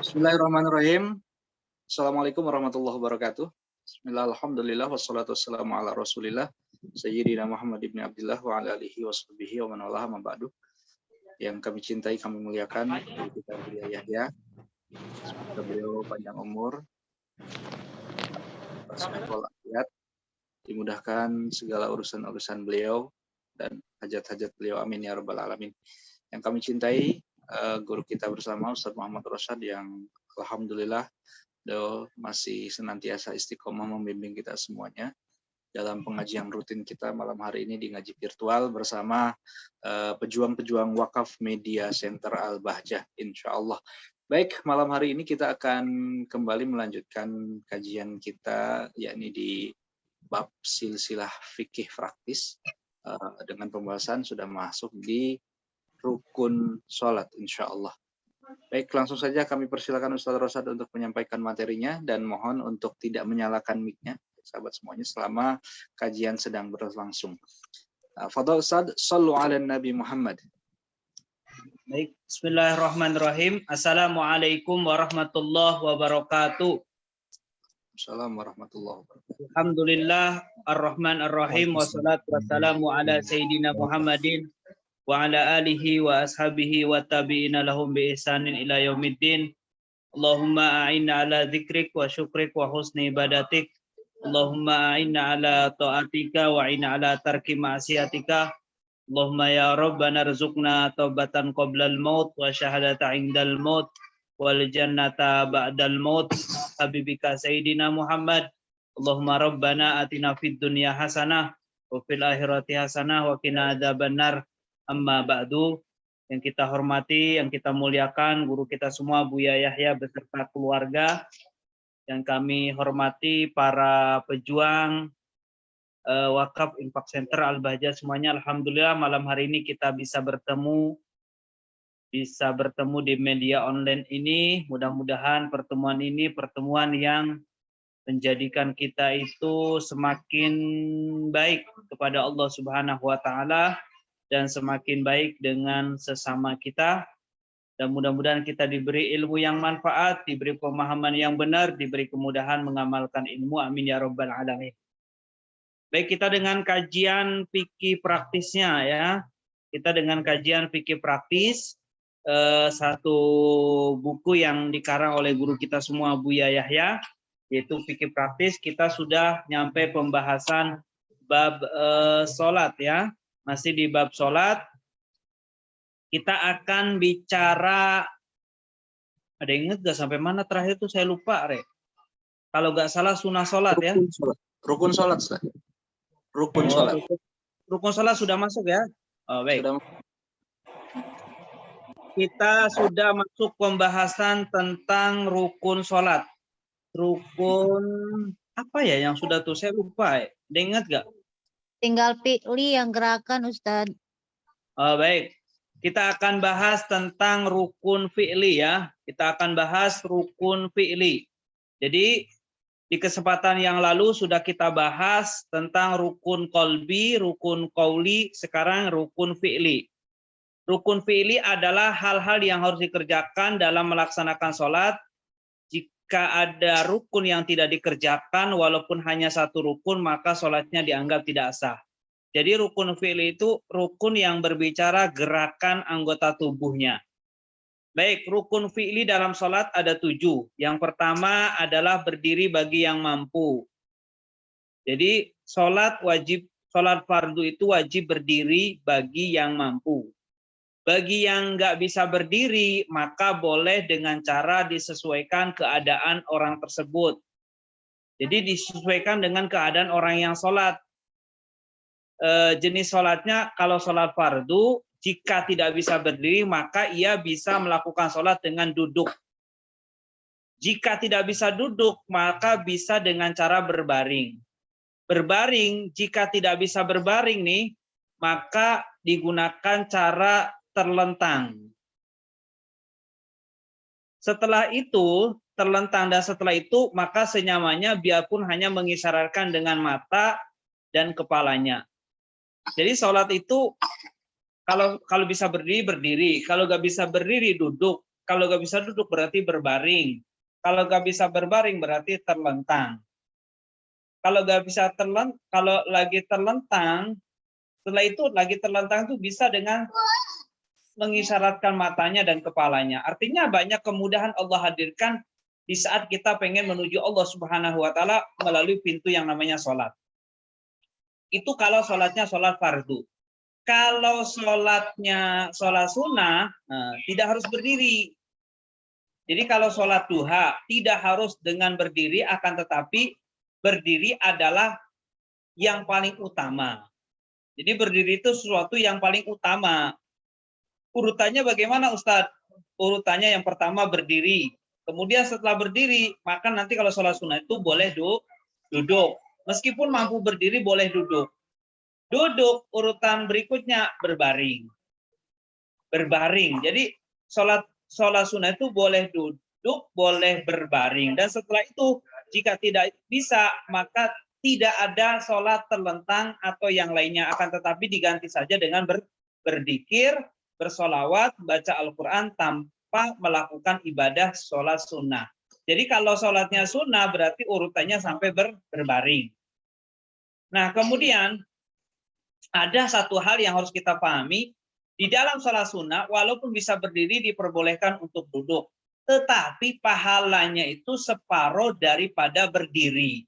Bismillahirrahmanirrahim. Assalamualaikum warahmatullahi wabarakatuh. Bismillah, alhamdulillah, wassalatu wassalamu ala rasulillah Sayyidina Muhammad ibn Abdillah wa ala alihi wa sahbihi wa man walaha ma ba'du. Yang kami cintai, kami muliakan guru kita Buya Yahya. Semoga beliau panjang umur, walafiat, dimudahkan segala urusan-urusan beliau dan hajat-hajat beliau, amin ya rabbal alamin. Yang kami cintai, guru kita bersama Ustaz Muhammad Rosyad yang alhamdulillah beliau masih senantiasa istiqomah membimbing kita semuanya dalam pengajian rutin kita malam hari ini di ngaji virtual bersama pejuang-pejuang wakaf Media Center Al-Bahjah, insya Allah. Baik, malam hari ini kita akan kembali melanjutkan kajian kita, yakni di bab silsilah fikih praktis dengan pembahasan sudah masuk di rukun sholat, insya Allah. Baik, langsung saja kami persilakan Ustaz Rosyad untuk menyampaikan materinya dan mohon untuk tidak menyalakan mic-nya, sahabat semuanya, selama kajian sedang berlangsung. Fadhal Ustaz, sallu ala Nabi Muhammad. Baik, bismillahirrahmanirrahim. Assalamualaikum warahmatullahi wabarakatuh. Assalamualaikum warahmatullahi wabarakatuh. Alhamdulillah, ar-Rahman ar-Rahim, wassalatu wassalamu ala Sayyidina Muhammadin wa ala alihi wa ashabihi wa tabi'ina lahum bi ihsanin ila yaumiddin. Allahumma a'inna ala dzikrik wa syukrik wa husni ibadatik. Allahumma a'inna ala ta'atika wa a'inna ala tarki ma'siyatika. Allahumma ya Rabbana rzuqna taubatan qoblal maut wa syahadata indal maut wal jannata ba'dal maut. Habibika Sayyidina Muhammad. Allahumma Rabbana atina fid dunya hasanah wa fil akhirati hasanah wa qina adzabannar. Amma ba'du, yang kita hormati, yang kita muliakan, guru kita semua Buya Yahya beserta keluarga, yang kami hormati para pejuang wakaf Infak Center Al-Bahjah semuanya. Alhamdulillah malam hari ini kita bisa bertemu di media online ini. Mudah-mudahan pertemuan ini pertemuan yang menjadikan kita itu semakin baik kepada Allah Subhanahu wa taala dan semakin baik dengan sesama kita, dan mudah-mudahan kita diberi ilmu yang manfaat, diberi pemahaman yang benar, diberi kemudahan mengamalkan ilmu, amin ya rabbal alamin. Baik, kita dengan kajian fikih praktisnya ya. Kita dengan kajian fikih praktis, satu buku yang dikarang oleh guru kita semua Buya Yahya, yaitu fikih praktis. Kita sudah nyampe pembahasan bab sholat ya. Masih di bab sholat, kita akan bicara, ada yang ingat gak sampai mana terakhir itu saya lupa, Re. Kalau nggak salah sunnah sholat ya. Rukun sholat. Rukun sholat. Rukun sholat sudah masuk ya. Oh, baik. Kita sudah masuk pembahasan tentang rukun sholat. Rukun apa ya yang sudah tuh saya lupa. Ada yang ingat gak? Tinggal pilih yang gerakan, Ustadz. Oh, baik. Kita akan bahas tentang rukun fi'li ya. Kita akan bahas rukun fi'li. Jadi di kesempatan yang lalu sudah kita bahas tentang rukun qalbi, rukun qauli, sekarang rukun fi'li. Rukun fi'li adalah hal-hal yang harus dikerjakan dalam melaksanakan sholat. Jika ada rukun yang tidak dikerjakan, walaupun hanya satu rukun, maka sholatnya dianggap tidak sah. Jadi rukun fi'li itu rukun yang berbicara gerakan anggota tubuhnya. Baik, rukun fi'li dalam sholat ada 7. Yang pertama adalah berdiri bagi yang mampu. Jadi sholat fardu itu wajib berdiri bagi yang mampu. Bagi yang nggak bisa berdiri, maka boleh dengan cara disesuaikan keadaan orang tersebut. Jadi disesuaikan dengan keadaan orang yang sholat. Jenis sholatnya, kalau sholat fardu, jika tidak bisa berdiri, maka ia bisa melakukan sholat dengan duduk. Jika tidak bisa duduk, maka bisa dengan cara berbaring. Berbaring, jika tidak bisa berbaring nih, maka digunakan cara terlentang. Setelah itu, terlentang dan setelah itu, maka senyamannya biarpun hanya mengisyaratkan dengan mata dan kepalanya. Jadi sholat itu kalau bisa berdiri, berdiri. Kalau nggak bisa berdiri, duduk. Kalau nggak bisa duduk berarti berbaring. Kalau nggak bisa berbaring berarti terlentang. Kalau nggak bisa kalau lagi terlentang, setelah itu lagi terlentang itu bisa dengan mengisyaratkan matanya dan kepalanya. Artinya banyak kemudahan Allah hadirkan di saat kita pengen menuju Allah Subhanahu wa taala melalui pintu yang namanya sholat. Itu kalau sholatnya sholat fardu. Kalau sholatnya sholat sunnah, tidak harus berdiri. Jadi kalau sholat duha tidak harus dengan berdiri, akan tetapi berdiri adalah yang paling utama. Jadi berdiri itu sesuatu yang paling utama. Urutannya bagaimana Ustadz? Urutannya yang pertama berdiri. Kemudian setelah berdiri, maka nanti kalau sholat sunnah itu boleh duduk. Meskipun mampu berdiri boleh duduk. Duduk, urutan berikutnya berbaring. Berbaring. Jadi sholat sunnah itu boleh duduk, boleh berbaring. Dan setelah itu, jika tidak bisa, maka tidak ada sholat terlentang atau yang lainnya. Akan tetapi diganti saja dengan berzikir, bersolawat, baca Al-Quran tanpa melakukan ibadah sholat sunnah. Jadi kalau sholatnya sunnah berarti urutannya sampai berbaring. Nah kemudian ada satu hal yang harus kita pahami, di dalam sholat sunnah walaupun bisa berdiri diperbolehkan untuk duduk, tetapi pahalanya itu separuh daripada berdiri.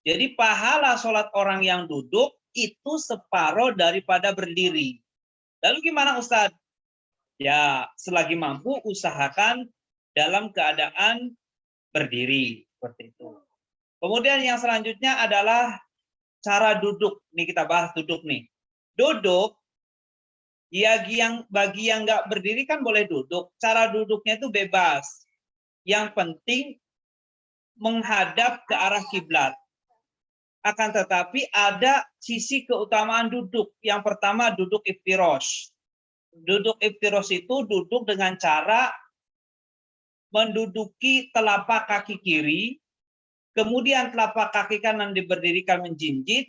Jadi pahala sholat orang yang duduk itu separuh daripada berdiri. Lalu gimana Ustadz? Ya selagi mampu usahakan dalam keadaan berdiri seperti itu. Kemudian yang selanjutnya adalah cara duduk. Ini kita bahas duduk nih. Duduk, ya bagi yang nggak berdiri kan boleh duduk. Cara duduknya itu bebas. Yang penting menghadap ke arah kiblat. Akan tetapi ada sisi keutamaan duduk. Yang pertama duduk iftirosh. Duduk iftirosh itu duduk dengan cara menduduki telapak kaki kiri, kemudian telapak kaki kanan diberdirikan menjinjit,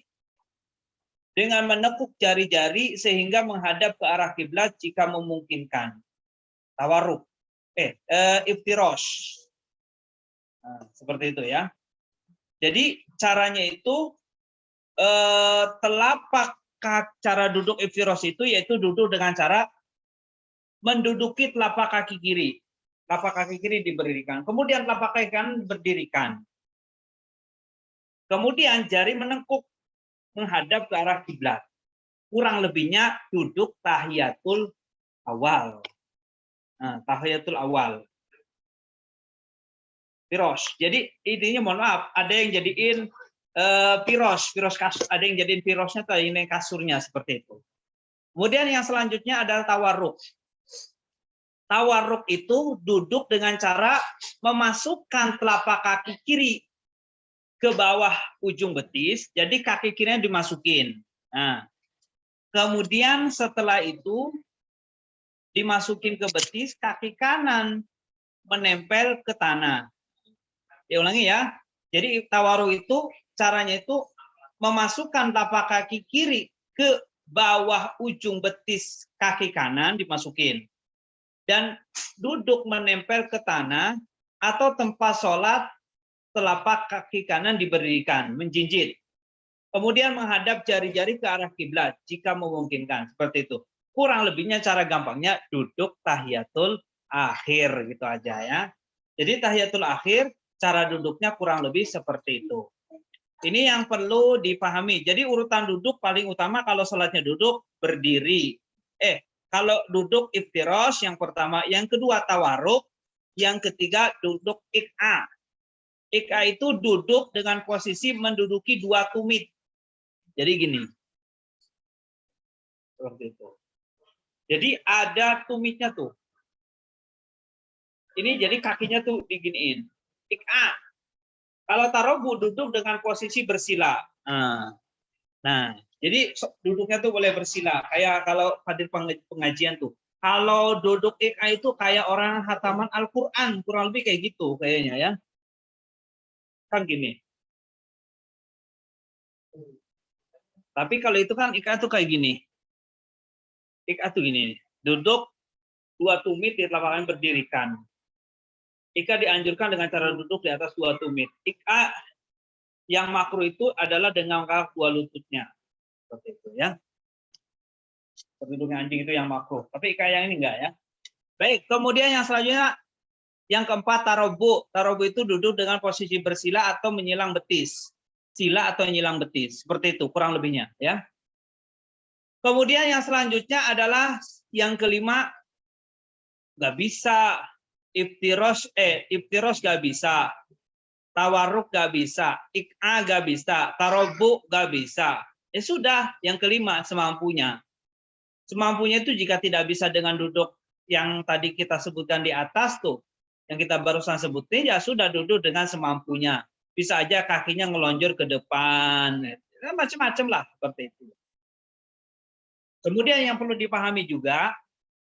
dengan menekuk jari-jari sehingga menghadap ke arah kiblat jika memungkinkan. Tawarruk. Iftirosh. Nah, seperti itu ya. Jadi caranya itu cara duduk iftirosh itu yaitu duduk dengan cara menduduki telapak kaki kiri. Telapak kaki kiri diberdirikan. Kemudian telapak kaki kanan berdirikan. Kemudian jari menekuk menghadap ke arah kiblat. Kurang lebihnya duduk tahiyatul awal. Nah, tahiyatul awal. Piros. Jadi intinya mohon maaf, ada yang jadiin piros kasur, ada yang jadiin pirosnya atau ini kasurnya seperti itu. Kemudian yang selanjutnya adalah tawarruk. Tawarruk itu duduk dengan cara memasukkan telapak kaki kiri ke bawah ujung betis, jadi kaki kirinya dimasukin. Nah, kemudian setelah itu dimasukin ke betis, kaki kanan menempel ke tanah. Diulangi ya. Jadi tawarruk itu caranya itu memasukkan telapak kaki kiri ke bawah ujung betis kaki kanan dimasukin. Dan duduk menempel ke tanah atau tempat sholat telapak kaki kanan diberdirikan, menjinjit. Kemudian menghadap jari-jari ke arah kiblat jika memungkinkan. Seperti itu. Kurang lebihnya cara gampangnya duduk tahiyatul akhir gitu aja ya. Jadi tahiyatul akhir cara duduknya kurang lebih seperti itu. Ini yang perlu dipahami. Jadi urutan duduk paling utama kalau sholatnya duduk berdiri. Kalau duduk iftirosh yang pertama, yang kedua tawarruk, yang ketiga duduk ik'a. Ik'a itu duduk dengan posisi menduduki dua tumit. Jadi gini. Seperti itu. Jadi ada tumitnya tuh. Ini jadi kakinya tuh diginiin. Ik'a. Kalau tarobu duduk dengan posisi bersila. Nah, jadi duduknya tuh boleh bersila. Kayak kalau hadir pengajian tuh. Kalau duduk ik'a itu kayak orang hataman Al-Quran. Kurang lebih kayak gitu kayaknya ya. Kan gini. Tapi kalau itu kan ik'a tuh kayak gini. Ik'a tuh gini. Duduk dua tumit di telapak kaki berdirikan. Jika dianjurkan dengan cara duduk di atas 2 tumit. Jika yang makruh itu adalah dengan mengangkat 2 lututnya. Seperti itu ya. Duduknya anjing itu yang makruh. Tapi jika yang ini enggak ya. Baik, kemudian yang selanjutnya yang keempat tarobu. Tarobu itu duduk dengan posisi bersila atau menyilang betis. Sila atau menyilang betis. Seperti itu kurang lebihnya ya. Kemudian yang selanjutnya adalah yang kelima, nggak bisa iftiros nggak bisa, tawarruk nggak bisa, ik'a nggak bisa, tarobu nggak bisa. Ya sudah, yang kelima semampunya. Semampunya itu jika tidak bisa dengan duduk yang tadi kita sebutkan di atas tuh, yang kita barusan sebutin, ya sudah duduk dengan semampunya. Bisa aja kakinya ngelonjor ke depan, macam-macam lah seperti itu. Kemudian yang perlu dipahami juga,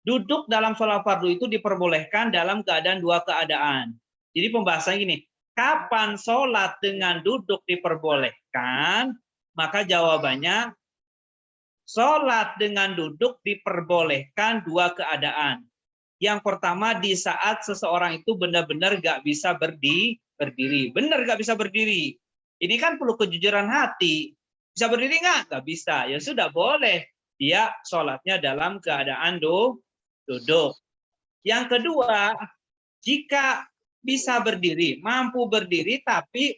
duduk dalam sholat fardu itu diperbolehkan dalam keadaan 2 keadaan. Jadi pembahasan gini, kapan sholat dengan duduk diperbolehkan? Maka jawabannya, sholat dengan duduk diperbolehkan 2 keadaan. Yang pertama di saat seseorang itu benar-benar nggak bisa berdiri. Benar nggak bisa berdiri. Ini kan perlu kejujuran hati. Bisa berdiri nggak? Nggak bisa. Ya sudah boleh. Dia sholatnya dalam keadaan duduk. Yang kedua, jika bisa berdiri, mampu berdiri tapi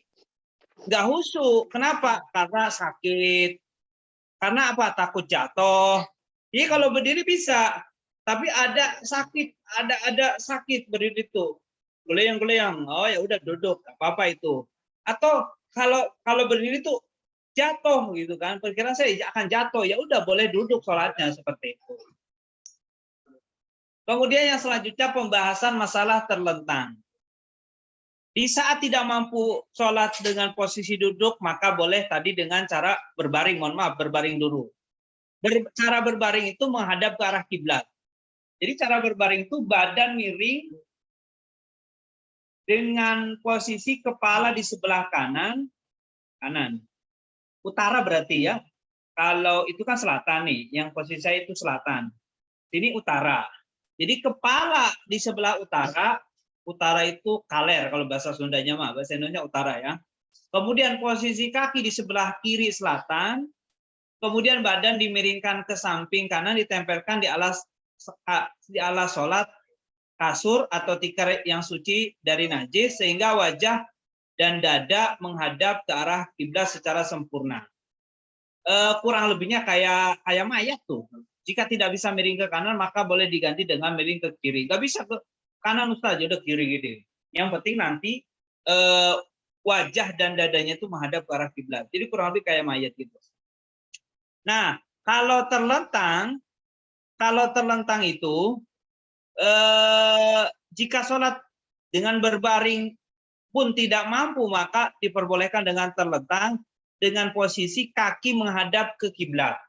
nggak khusyuk. Kenapa? Karena sakit. Karena apa? Takut jatuh. Jadi kalau berdiri bisa, tapi ada sakit berdiri itu. Goyang-goyang. Oh ya udah duduk, apa-apa itu. Atau kalau berdiri tuh jatuh gitu kan. Perkiraan saya akan jatuh, ya udah boleh duduk sholatnya seperti itu. Kemudian yang selanjutnya pembahasan masalah terlentang. Di saat tidak mampu sholat dengan posisi duduk, maka boleh tadi dengan cara berbaring. Mohon maaf, berbaring dulu. Cara berbaring itu menghadap ke arah kiblat. Jadi cara berbaring itu badan miring dengan posisi kepala di sebelah kanan. Utara berarti ya. Kalau itu kan selatan nih, yang posisi saya itu selatan. Ini utara. Jadi kepala di sebelah utara itu kaler kalau bahasa Sundanya mah, bahasa Indonesia utara ya. Kemudian posisi kaki di sebelah kiri selatan, kemudian badan dimiringkan ke samping kanan, ditempelkan di alas sholat kasur atau tikar yang suci dari najis sehingga wajah dan dada menghadap ke arah kiblat secara sempurna. Kurang lebihnya kayak mayat tuh. Jika tidak bisa miring ke kanan, maka boleh diganti dengan miring ke kiri. Nggak bisa ke kanan Ustaz, udah kiri gitu. Yang penting nanti wajah dan dadanya itu menghadap ke arah kiblat. Jadi kurang lebih kayak mayat gitu. Nah, kalau terlentang itu, jika sholat dengan berbaring pun tidak mampu, maka diperbolehkan dengan terlentang dengan posisi kaki menghadap ke kiblat.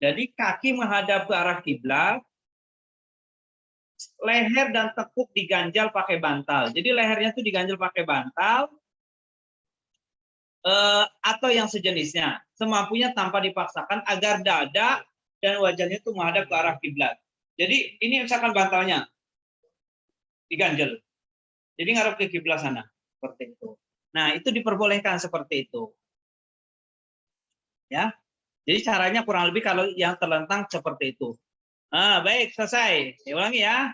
Jadi kaki menghadap ke arah kiblat, leher dan tekuk diganjal pakai bantal. Jadi lehernya itu diganjal pakai bantal atau yang sejenisnya, semampunya tanpa dipaksakan agar dada dan wajahnya itu menghadap ke arah kiblat. Jadi ini misalkan bantalnya diganjel, jadi ngarep ke kiblat sana, seperti itu. Nah itu diperbolehkan seperti itu, ya. Jadi caranya kurang lebih kalau yang terlentang seperti itu. Baik, selesai. Diulangi ya.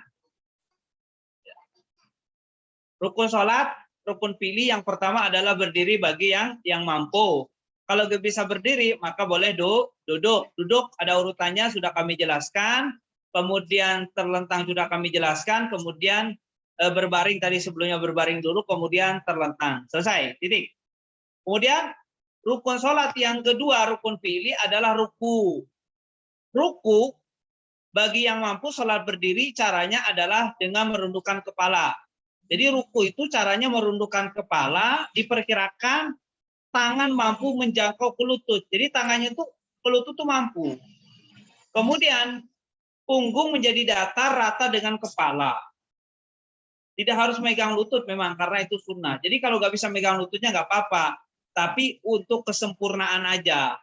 Rukun sholat, rukun fi'li yang pertama adalah berdiri bagi yang mampu. Kalau nggak bisa berdiri, maka boleh duduk. Duduk ada urutannya, sudah kami jelaskan. Kemudian terlentang sudah kami jelaskan. Kemudian berbaring tadi sebelumnya berbaring dulu, kemudian terlentang. Selesai, titik. Kemudian rukun sholat yang kedua, rukun fi'li adalah ruku. Ruku bagi yang mampu sholat berdiri caranya adalah dengan merundukkan kepala. Jadi ruku itu caranya merundukkan kepala, diperkirakan tangan mampu menjangkau ke lutut. Jadi tangannya itu ke lutut tuh mampu. Kemudian punggung menjadi datar rata dengan kepala. Tidak harus megang lutut memang karena itu sunnah. Jadi kalau nggak bisa megang lututnya nggak apa-apa. Tapi untuk kesempurnaan aja.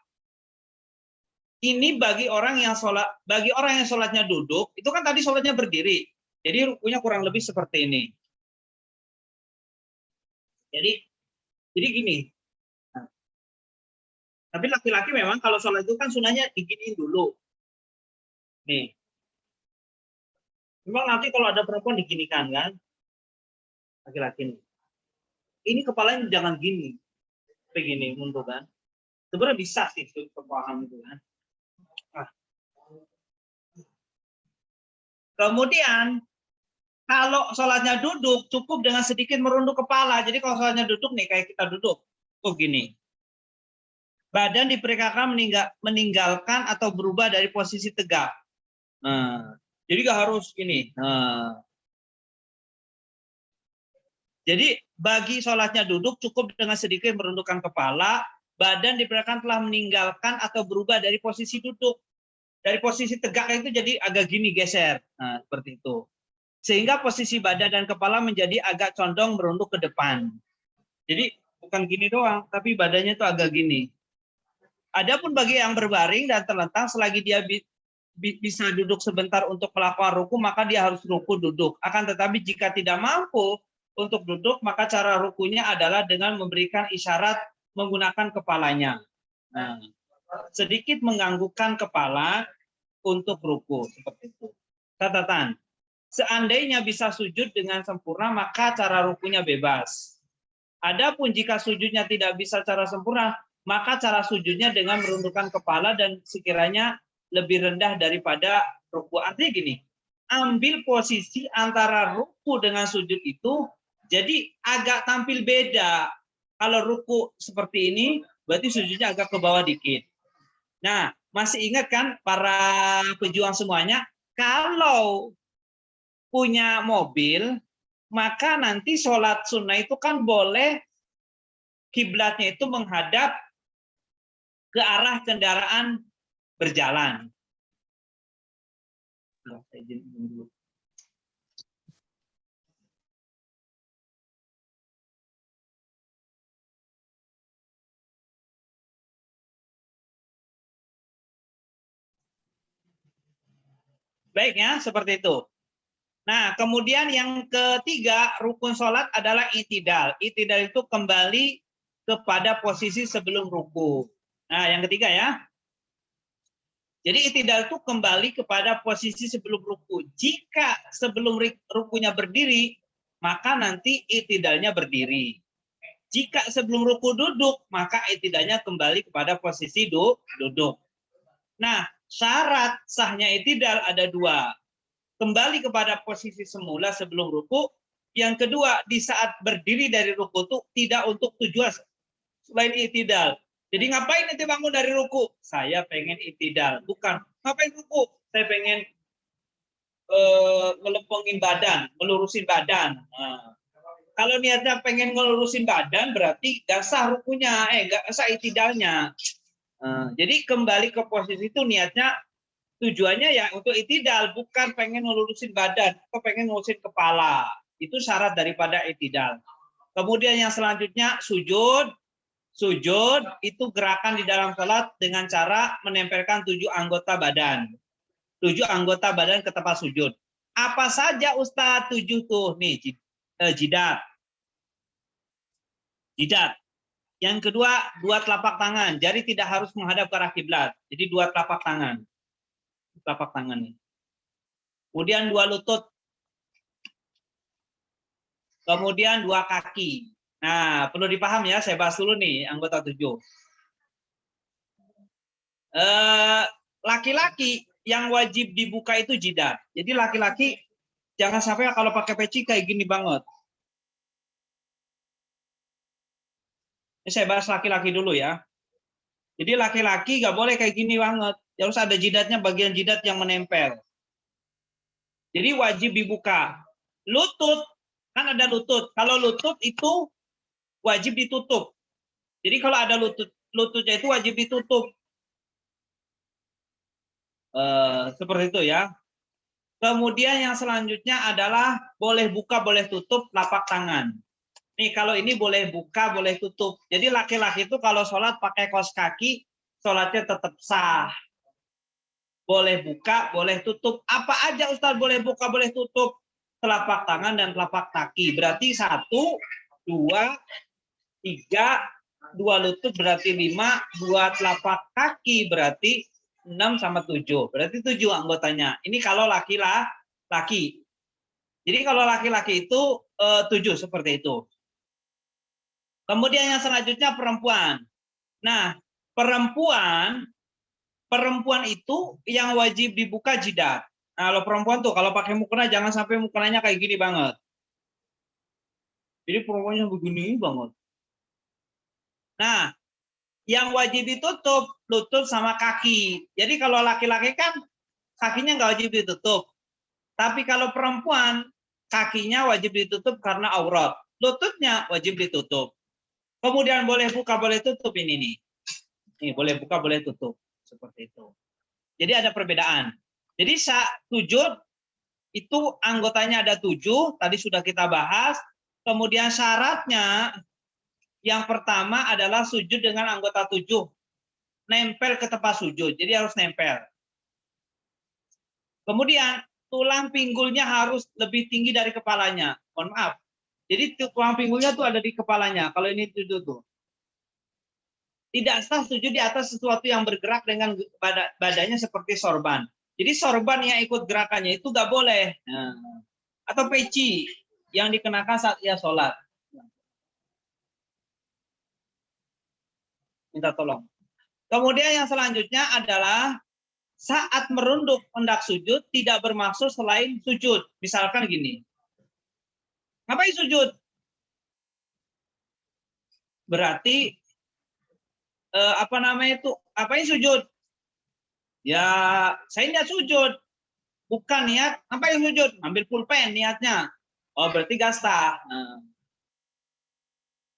Ini bagi orang yang sholatnya duduk, itu kan tadi sholatnya berdiri. Jadi rukunya kurang lebih seperti ini. Jadi gini. Nah, tapi laki-laki memang kalau sholat itu kan sunahnya diginiin dulu. Nih. Memang nanti kalau ada perempuan diginikan kan, laki-laki nih. Ini kepalanya jangan gini, begini mundur kan. Sebenarnya bisa sih itu paham itu kan. Nah. Kemudian kalau sholatnya duduk cukup dengan sedikit merunduk kepala. Jadi kalau sholatnya duduk nih kayak kita duduk, tuh gini. Badan diperkirakan meninggalkan atau berubah dari posisi tegak. Nah, jadi nggak harus ini. Nah. Jadi bagi sholatnya duduk cukup dengan sedikit merundukkan kepala, badan diperkirakan telah meninggalkan atau berubah dari posisi duduk. Dari posisi tegak itu jadi agak gini geser. Nah, seperti itu. Sehingga posisi badan dan kepala menjadi agak condong merunduk ke depan. Jadi bukan gini doang, tapi badannya itu agak gini. Adapun bagi yang berbaring dan terlentang, selagi dia bisa duduk sebentar untuk melakukan ruku, maka dia harus ruku duduk. Akan tetapi jika tidak mampu untuk duduk, maka cara rukunya adalah dengan memberikan isyarat menggunakan kepalanya. Nah, sedikit menganggukkan kepala untuk ruku, seperti itu. Catatan, seandainya bisa sujud dengan sempurna, maka cara rukunya bebas. Adapun jika sujudnya tidak bisa secara sempurna, maka cara sujudnya dengan merundukkan kepala dan sekiranya lebih rendah daripada ruku. Artinya gini, ambil posisi antara ruku dengan sujud itu, jadi agak tampil beda. Kalau ruku seperti ini, berarti sujudnya agak ke bawah dikit. Nah, masih ingat kan para pejuang semuanya, kalau punya mobil, maka nanti sholat sunnah itu kan boleh kiblatnya itu menghadap ke arah kendaraan berjalan. Saya izin dulu. Baik ya, seperti itu. Nah, kemudian yang ketiga, rukun sholat adalah i'tidal. I'tidal itu kembali kepada posisi sebelum ruku. Nah, yang ketiga ya. Jadi i'tidal itu kembali kepada posisi sebelum ruku. Jika sebelum rukunya berdiri, maka nanti i'tidalnya berdiri. Jika sebelum ruku duduk, maka i'tidalnya kembali kepada posisi duduk. Nah, syarat sahnya i'tidal ada dua. Kembali kepada posisi semula sebelum ruku. Yang kedua, di saat berdiri dari ruku itu tidak untuk tujuan selain i'tidal. Jadi ngapain nanti bangun dari ruku? Saya pengen i'tidal. Bukan, ngapain ruku? Saya pengen ngelempengin badan, melurusin badan. Nah, kalau niatnya pengen ngelurusin badan, berarti gak sah rukunya, gak sah i'tidalnya. Nah, jadi kembali ke posisi itu niatnya tujuannya ya untuk i'tidal, bukan pengen ngelurusin badan atau pengen ngelurusin kepala. Itu syarat daripada i'tidal. Kemudian yang selanjutnya sujud. Sujud itu gerakan di dalam salat dengan cara menempelkan 7 anggota badan. 7 anggota badan ke tempat sujud. Apa saja Ustadz 7 tuh? Nih, jidat. Jidat. Yang kedua, 2 telapak tangan. Jari tidak harus menghadap ke arah kiblat. Jadi 2 telapak tangan. Telapak tangan nih. Kemudian 2 lutut. Kemudian 2 kaki. Nah, perlu dipaham ya, saya bahas dulu nih anggota 7. Laki-laki yang wajib dibuka itu jidat. Jadi laki-laki jangan sampai kalau pakai peci kayak gini banget. Ini saya bahas laki-laki dulu ya. Jadi laki-laki nggak boleh kayak gini banget. Harus ada jidatnya, bagian jidat yang menempel. Jadi wajib dibuka. Lutut, kan ada lutut. Kalau lutut itu wajib ditutup. Jadi kalau ada lututnya itu wajib ditutup. Seperti itu ya. Kemudian yang selanjutnya adalah boleh buka, boleh tutup telapak tangan. Nih kalau ini boleh buka, boleh tutup. Jadi laki-laki itu kalau sholat pakai kaos kaki, sholatnya tetap sah. Boleh buka, boleh tutup. Apa aja Ustaz boleh buka, boleh tutup? telapak tangan dan telapak kaki. Berarti 1, 2, 3, 2 lutut berarti 5, 2 telapak kaki berarti 6 sama 7. Berarti 7 anggotanya. Ini kalau laki-laki. Jadi kalau laki-laki itu 7 seperti itu. Kemudian yang selanjutnya perempuan. Nah, perempuan itu yang wajib dibuka jidat. Nah, kalau perempuan tuh kalau pakai mukena jangan sampai mukenanya kayak gini banget. Jadi perempuannya begini banget. Nah, yang wajib ditutup lutut sama kaki. Jadi kalau laki-laki kan kakinya nggak wajib ditutup. Tapi kalau perempuan kakinya wajib ditutup karena aurat. Lututnya wajib ditutup. Kemudian boleh buka, boleh tutup ini nih. Ini boleh buka, boleh tutup. Seperti itu. Jadi ada perbedaan. Jadi sujud itu anggotanya ada 7. Tadi sudah kita bahas. Kemudian syaratnya yang pertama adalah sujud dengan anggota 7. Nempel ke tempat sujud. Jadi harus nempel. Kemudian tulang pinggulnya harus lebih tinggi dari kepalanya. Mohon maaf. Jadi tulang pinggulnya tuh ada di kepalanya. Kalau ini sujud tuh. Tidak sah sujud di atas sesuatu yang bergerak dengan badannya seperti sorban. Jadi sorban yang ikut gerakannya itu nggak boleh. Nah. Atau peci yang dikenakan saat ia sholat. Minta tolong. Kemudian yang selanjutnya adalah saat merunduk hendak sujud tidak bermaksud selain sujud. Misalkan gini. Ngapain sujud? Berarti Apain sujud? Ya, saya niat sujud. Bukan niat, ngapain sujud? Ambil pulpen niatnya. Oh, berarti gak sah. Nah.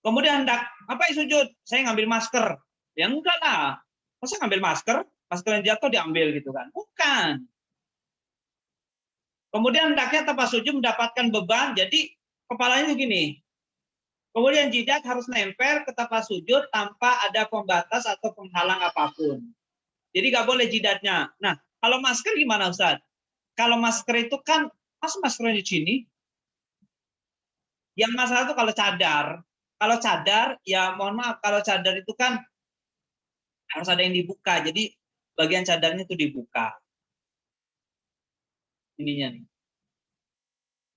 Kemudian hendak ngapain sujud? Saya ngambil masker. Ya enggak lah. Masa ngambil masker? Masker yang jatuh diambil gitu kan? Bukan. Kemudian hendaknya tempat sujud mendapatkan beban, jadi kepalanya begini. Kemudian jidat harus nempel ke tempat sujud tanpa ada pembatas atau penghalang apapun. Jadi nggak boleh jidatnya. Nah, kalau masker gimana Ustaz? Kalau masker itu kan, masa maskernya di sini? Yang masalah itu kalau cadar. Kalau cadar, ya mohon maaf, kalau cadar itu kan harus ada yang dibuka. Jadi bagian cadarnya itu dibuka. Ininya nih.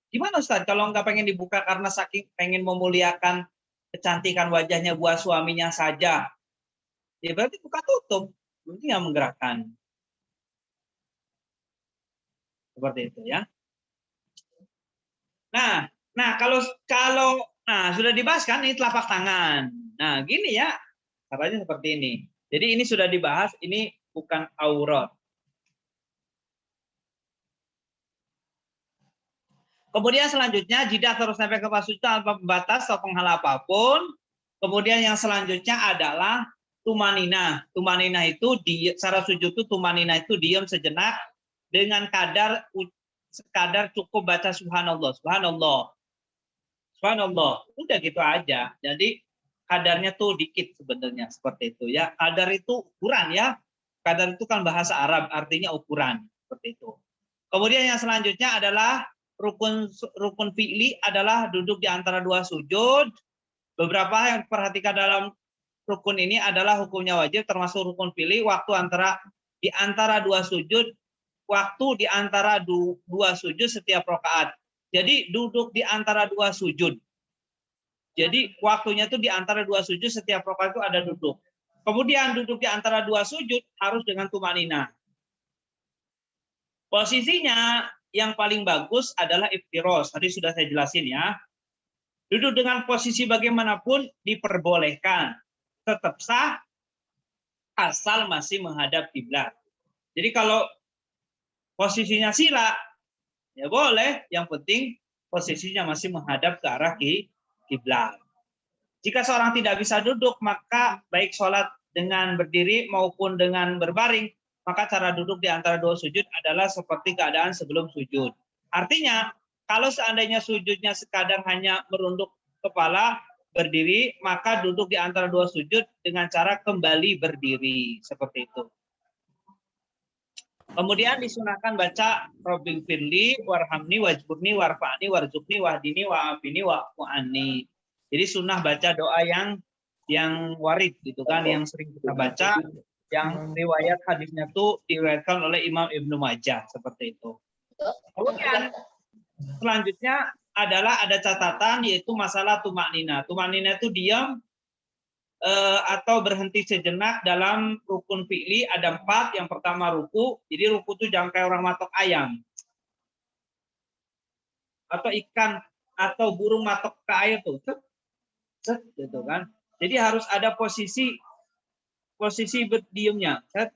Gimana Ustaz kalau nggak pengen dibuka karena saking pengen memuliakan kecantikan wajahnya buat suaminya saja? Ya berarti buka tutup. Berarti nggak menggerakkan. Seperti itu ya. Nah kalau sudah dibahas kan ini telapak tangan. Nah gini ya, caranya seperti ini. Jadi ini sudah dibahas, ini bukan aurat. Kemudian selanjutnya jidat harus sampai ke sujud tanpa pembatas atau penghalang apapun. Kemudian yang selanjutnya adalah tumanina. Tumanina itu secara sujud itu tumanina itu diam sejenak dengan kadar cukup baca subhanallah, subhanallah, subhanallah. Udah gitu aja. Jadi kadarnya tuh dikit sebenarnya seperti itu ya. Kadar itu ukuran ya. Kadar itu kan bahasa Arab artinya ukuran seperti itu. Kemudian yang selanjutnya adalah rukun fi'li adalah duduk di antara 2 sujud. Beberapa yang perhatikan dalam rukun ini adalah hukumnya wajib termasuk rukun fi'li di antara 2 sujud, waktu di antara 2 sujud setiap rakaat. Jadi duduk di antara 2 sujud. Jadi waktunya itu di antara 2 sujud setiap rakaat itu ada duduk. Kemudian duduk di antara 2 sujud harus dengan tumanina. Posisinya yang paling bagus adalah iftirosh. Tadi sudah saya jelasin ya. Duduk dengan posisi bagaimanapun diperbolehkan. Tetap sah asal masih menghadap kiblat. Jadi kalau posisinya sila, ya boleh. Yang penting posisinya masih menghadap ke arah kiblat. Jika seorang tidak bisa duduk, maka baik sholat dengan berdiri maupun dengan berbaring, maka cara duduk di antara 2 sujud adalah seperti keadaan sebelum sujud. Artinya, kalau seandainya sujudnya sekadang hanya merunduk kepala, berdiri, maka duduk di antara 2 sujud dengan cara kembali berdiri. Seperti itu. Kemudian disunahkan baca Robbil firli, warhamni, wajburni, warfa'ni, warzukni, wahdini, wa'afini, wa'fu'ani. Jadi sunnah baca doa yang warid gitu kan, yang sering kita baca, yang riwayat hadisnya tuh diriwayatkan oleh Imam Ibnu Majah seperti itu. Kemudian selanjutnya adalah ada catatan yaitu masalah tumaknina. Tumaknina itu diam atau berhenti sejenak dalam rukun fi'li ada 4. Yang pertama ruku. Jadi ruku itu jangan kayak orang matok ayam. Atau ikan atau burung matok ke air tuh. Set, gitu kan. Jadi harus ada posisi berdiamnya. Set.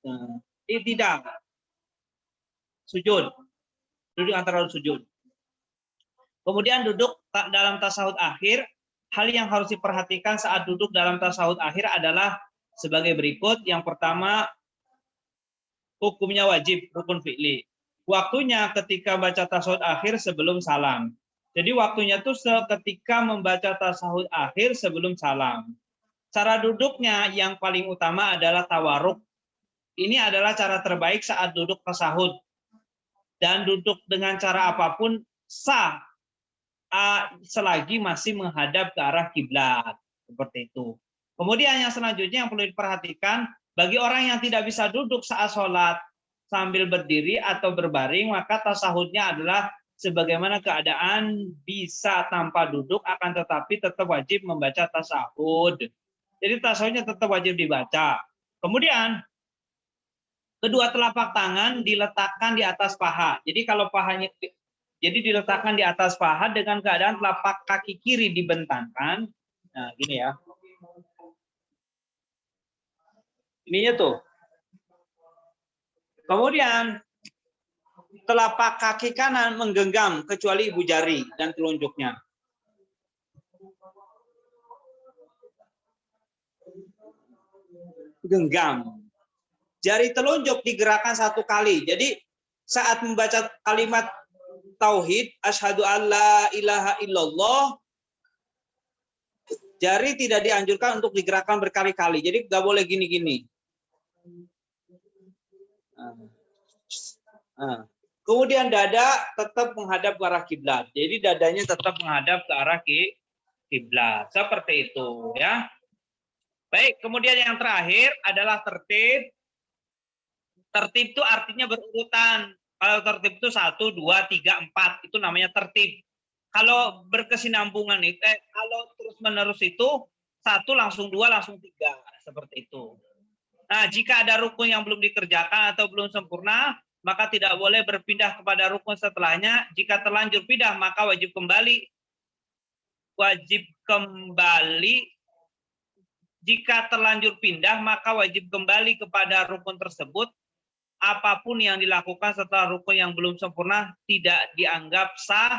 Nah, tidak. Sujud. Duduk antara sujud. Kemudian duduk dalam tasahud akhir. Hal yang harus diperhatikan saat duduk dalam tasahud akhir adalah sebagai berikut. Yang pertama, hukumnya wajib, rukun fi'li. Waktunya ketika baca tasahud akhir sebelum salam. Jadi waktunya itu ketika membaca tasahud akhir sebelum salam. Cara duduknya yang paling utama adalah tawarruk. Ini adalah cara terbaik saat duduk tasahud. Dan duduk dengan cara apapun sah selagi masih menghadap ke arah kiblat, seperti itu. Kemudian yang selanjutnya yang perlu diperhatikan, bagi orang yang tidak bisa duduk saat sholat sambil berdiri atau berbaring, maka tasahudnya adalah sebagaimana keadaan bisa tanpa duduk, akan tetapi tetap wajib membaca tasahud. Jadi tasahudnya tetap wajib dibaca. Kemudian kedua telapak tangan diletakkan di atas paha. Jadi kalau pahanya diletakkan di atas paha dengan keadaan telapak kaki kiri dibentangkan. Nah, gini ya. Ininya tuh. Kemudian telapak kaki kanan menggenggam kecuali ibu jari dan telunjuknya. Genggam. Jari telunjuk digerakkan 1 kali. Jadi saat membaca kalimat tauhid, asyhadu alla ilaha illallah, jari tidak dianjurkan untuk digerakkan berkali-kali. Jadi nggak boleh gini-gini. Kemudian dada tetap menghadap ke arah kiblat. Jadi dadanya tetap menghadap ke arah kiblat. Seperti itu, ya. Baik, kemudian yang terakhir adalah tertib. Tertib itu artinya berurutan. Kalau tertib itu 1, 2, 3, 4 itu namanya tertib. Kalau berkesinambungan itu, kalau terus-menerus itu 1 langsung 2 langsung 3 seperti itu. Nah, jika ada rukun yang belum dikerjakan atau belum sempurna, maka tidak boleh berpindah kepada rukun setelahnya. Jika terlanjur pindah, maka wajib kembali. Jika terlanjur pindah, maka wajib kembali kepada rukun tersebut. Apapun yang dilakukan setelah rukun yang belum sempurna tidak dianggap sah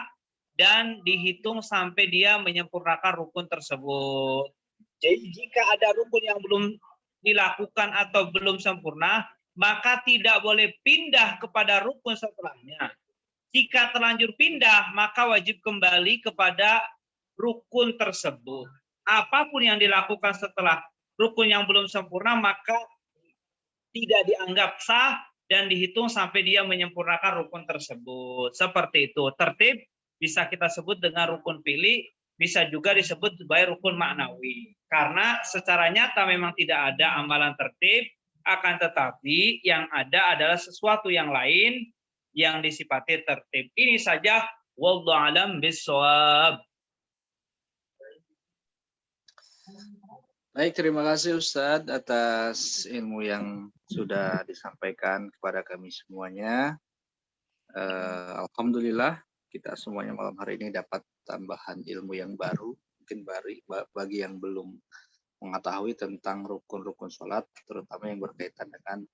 dan dihitung sampai dia menyempurnakan rukun tersebut. Jadi jika ada rukun yang belum dilakukan atau belum sempurna, maka tidak boleh pindah kepada rukun setelahnya. Jika terlanjur pindah, maka wajib kembali kepada rukun tersebut. Apapun yang dilakukan setelah rukun yang belum sempurna, maka tidak dianggap sah dan dihitung sampai dia menyempurnakan rukun tersebut. Seperti itu. Tertib bisa kita sebut dengan rukun fi'li, bisa juga disebut sebagai rukun maknawi. Karena secara nyata memang tidak ada amalan tertib, akan tetapi yang ada adalah sesuatu yang lain yang disifati tertib. Ini saja, wallahu a'lam bishawab. Baik, terima kasih Ustadz atas ilmu yang sudah disampaikan kepada kami semuanya. Alhamdulillah kita semuanya malam hari ini dapat tambahan ilmu yang baru, mungkin bagi yang belum mengetahui tentang rukun-rukun sholat, terutama yang berkaitan dengan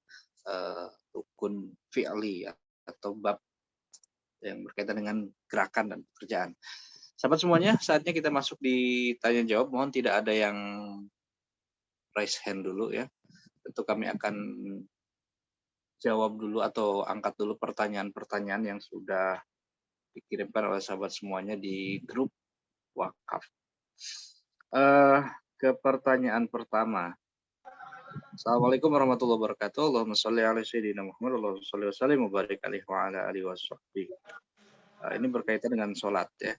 rukun fi'li atau bab yang berkaitan dengan gerakan dan pekerjaan. Sahabat semuanya, saatnya kita masuk di tanya jawab. Mohon tidak ada yang raise hand dulu ya. Tentu kami akan jawab dulu atau angkat dulu pertanyaan-pertanyaan yang sudah dikirimkan oleh sahabat semuanya di grup wakaf. Ke pertanyaan pertama. Assalamualaikum warahmatullahi wabarakatuh. Allahumma sholli ala sayyidina Muhammad, Allahumma sholli wa sallim wa barik alaihi wa ala alihi washabbihi. Ini berkaitan dengan sholat ya.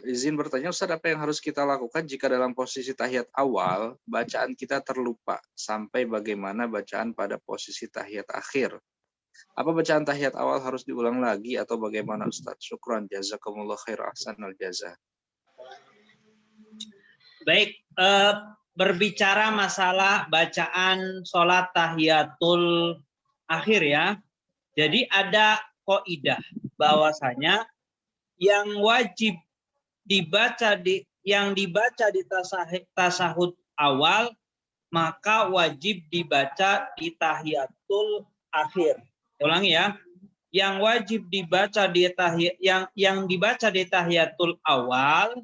Izin bertanya Ustaz, apa yang harus kita lakukan jika dalam posisi tahiyat awal bacaan kita terlupa sampai bagaimana bacaan pada posisi tahiyat akhir? Apa bacaan tahiyat awal harus diulang lagi atau bagaimana Ustaz? Syukran, jazakumullah khair, ahsanal jazaa. Baik, berbicara masalah bacaan sholat tahiyatul akhir ya. Jadi ada kaidah bahwasanya yang wajib dibaca yang dibaca di tasahud awal maka wajib dibaca di tahiyatul akhir. Ulangi ya. Yang wajib dibaca di yang dibaca di tahiyatul awal,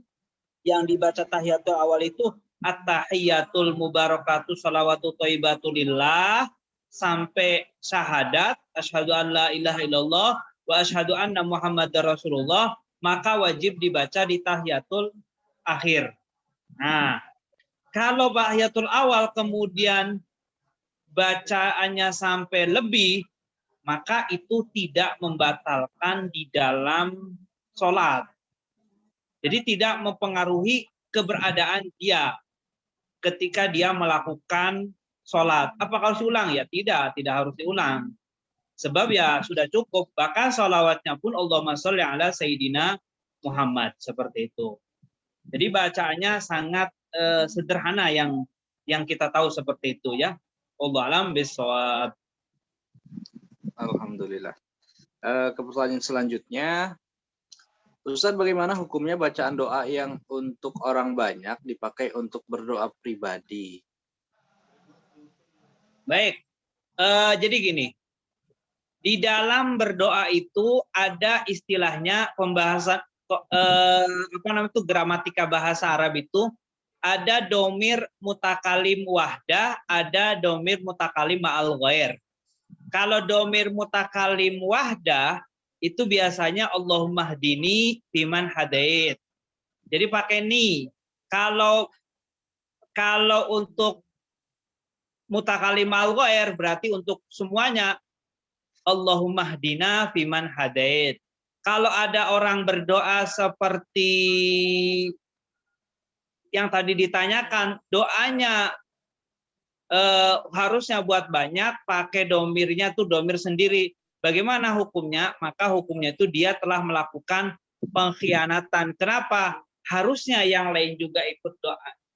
yang dibaca tahiyatul awal itu at-tahiyatul mubarakatuh salawatu thayyibatulillah sampai syahadat asyhadu an la ilaha illallah wa asyhadu anna muhammadar rasulullah, maka wajib dibaca di tahiyatul akhir. Nah, kalau tahiyatul awal kemudian bacaannya sampai lebih, maka itu tidak membatalkan di dalam sholat. Jadi tidak mempengaruhi keberadaan dia ketika dia melakukan sholat. Apakah harus diulang? Ya tidak harus diulang. Sebab ya sudah cukup. Bahkan sholawatnya pun Allahumma sholli ala Sayyidina Muhammad. Seperti itu. Jadi bacaannya sangat sederhana yang kita tahu seperti itu ya. Wallahu a'lam bishawab. Alhamdulillah. Ke pertanyaan selanjutnya, Ustaz, bagaimana hukumnya bacaan doa yang untuk orang banyak dipakai untuk berdoa pribadi? Baik, jadi gini, di dalam berdoa itu ada istilahnya pembahasan gramatika bahasa Arab itu ada domir mutakalim wahdah, ada domir mutakalim ma'al ghair. Kalau domir mutakalim wahdah itu biasanya Allahumma hdini biman hadait. Jadi pakai ni. Kalau untuk mutakalim ma'al ghair berarti untuk semuanya Allahumma hdina biman hadait. Kalau ada orang berdoa seperti yang tadi ditanyakan, doanya harusnya buat banyak, pakai domirnya tuh domir sendiri. Bagaimana hukumnya? Maka hukumnya itu dia telah melakukan pengkhianatan. Kenapa? Harusnya yang lain juga ikut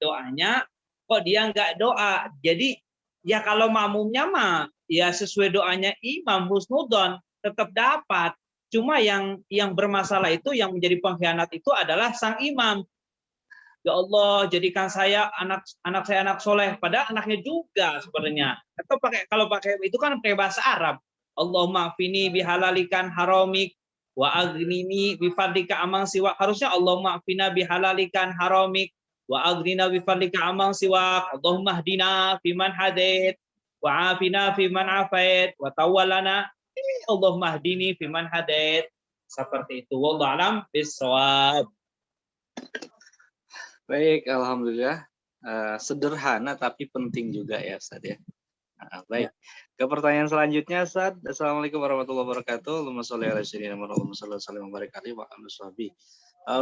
doanya, kok dia nggak doa. Jadi ya kalau makmumnya mah ya sesuai doanya imam husnudon tetap dapat. Cuma yang bermasalah itu, yang menjadi pengkhianat itu adalah sang imam. Ya Allah, jadikan saya anak saya anak soleh, padahal anaknya juga sebenarnya. Atau kalau pakai itu kan pakai bahasa Arab. Allahumma afini bihalalikan haramik wa aghnini bifadlika amang siwak. Harusnya Allahumma afina bihalalikan haramik wa aghnina bifadlika amang siwak. Allahumma hdina fiman hadait wa afina fiman afait wa tawallana. Allahumma hdini fiman hadait. Seperti itu. Wallahu a'lam bishawab. Baik, alhamdulillah. Sederhana tapi penting juga ya Ustaz ya. Baik. Ke pertanyaan selanjutnya Ustaz. Assalamualaikum warahmatullahi wabarakatuh. Allahumma sholli ala sayyidina Muhammad, Allahumma sholli wa sallim wa barik alaihi wa ala sahbihi.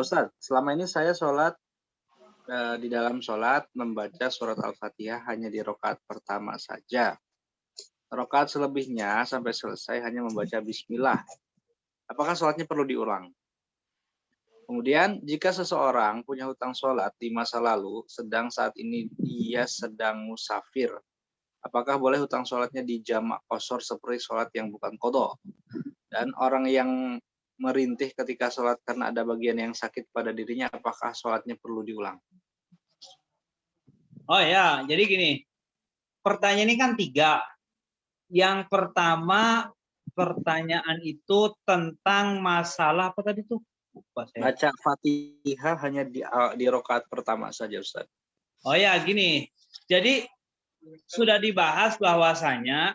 Ustaz, selama ini saya sholat di dalam sholat membaca surat Al-Fatihah hanya di rakaat pertama saja. Rakaat selebihnya sampai selesai hanya membaca bismillah. Apakah sholatnya perlu diulang? Kemudian, jika seseorang punya hutang sholat di masa lalu, sedang saat ini dia sedang musafir, apakah boleh hutang sholatnya dijamak qashar seperti sholat yang bukan qadha? Dan orang yang merintih ketika sholat karena ada bagian yang sakit pada dirinya, apakah sholatnya perlu diulang? Oh ya, jadi gini, pertanyaan ini kan 3. Yang pertama, pertanyaan itu tentang masalah apa tadi tuh? Baca Fatihah hanya di rakaat pertama saja, Ustaz. Oh ya, gini. Jadi sudah dibahas bahwasanya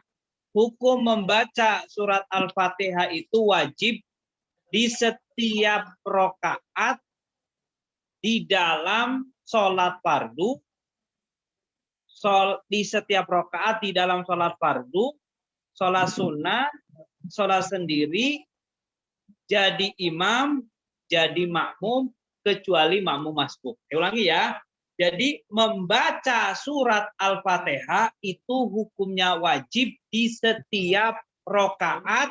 hukum membaca surat Al-Fatihah itu wajib di setiap rakaat di dalam sholat fardu, di setiap rakaat di dalam sholat fardu, sholat sunnah, sholat sendiri, jadi imam, jadi makmum, kecuali makmum masbuk. Saya ulangi ya. Jadi membaca surat Al-Fatihah itu hukumnya wajib di setiap rakaat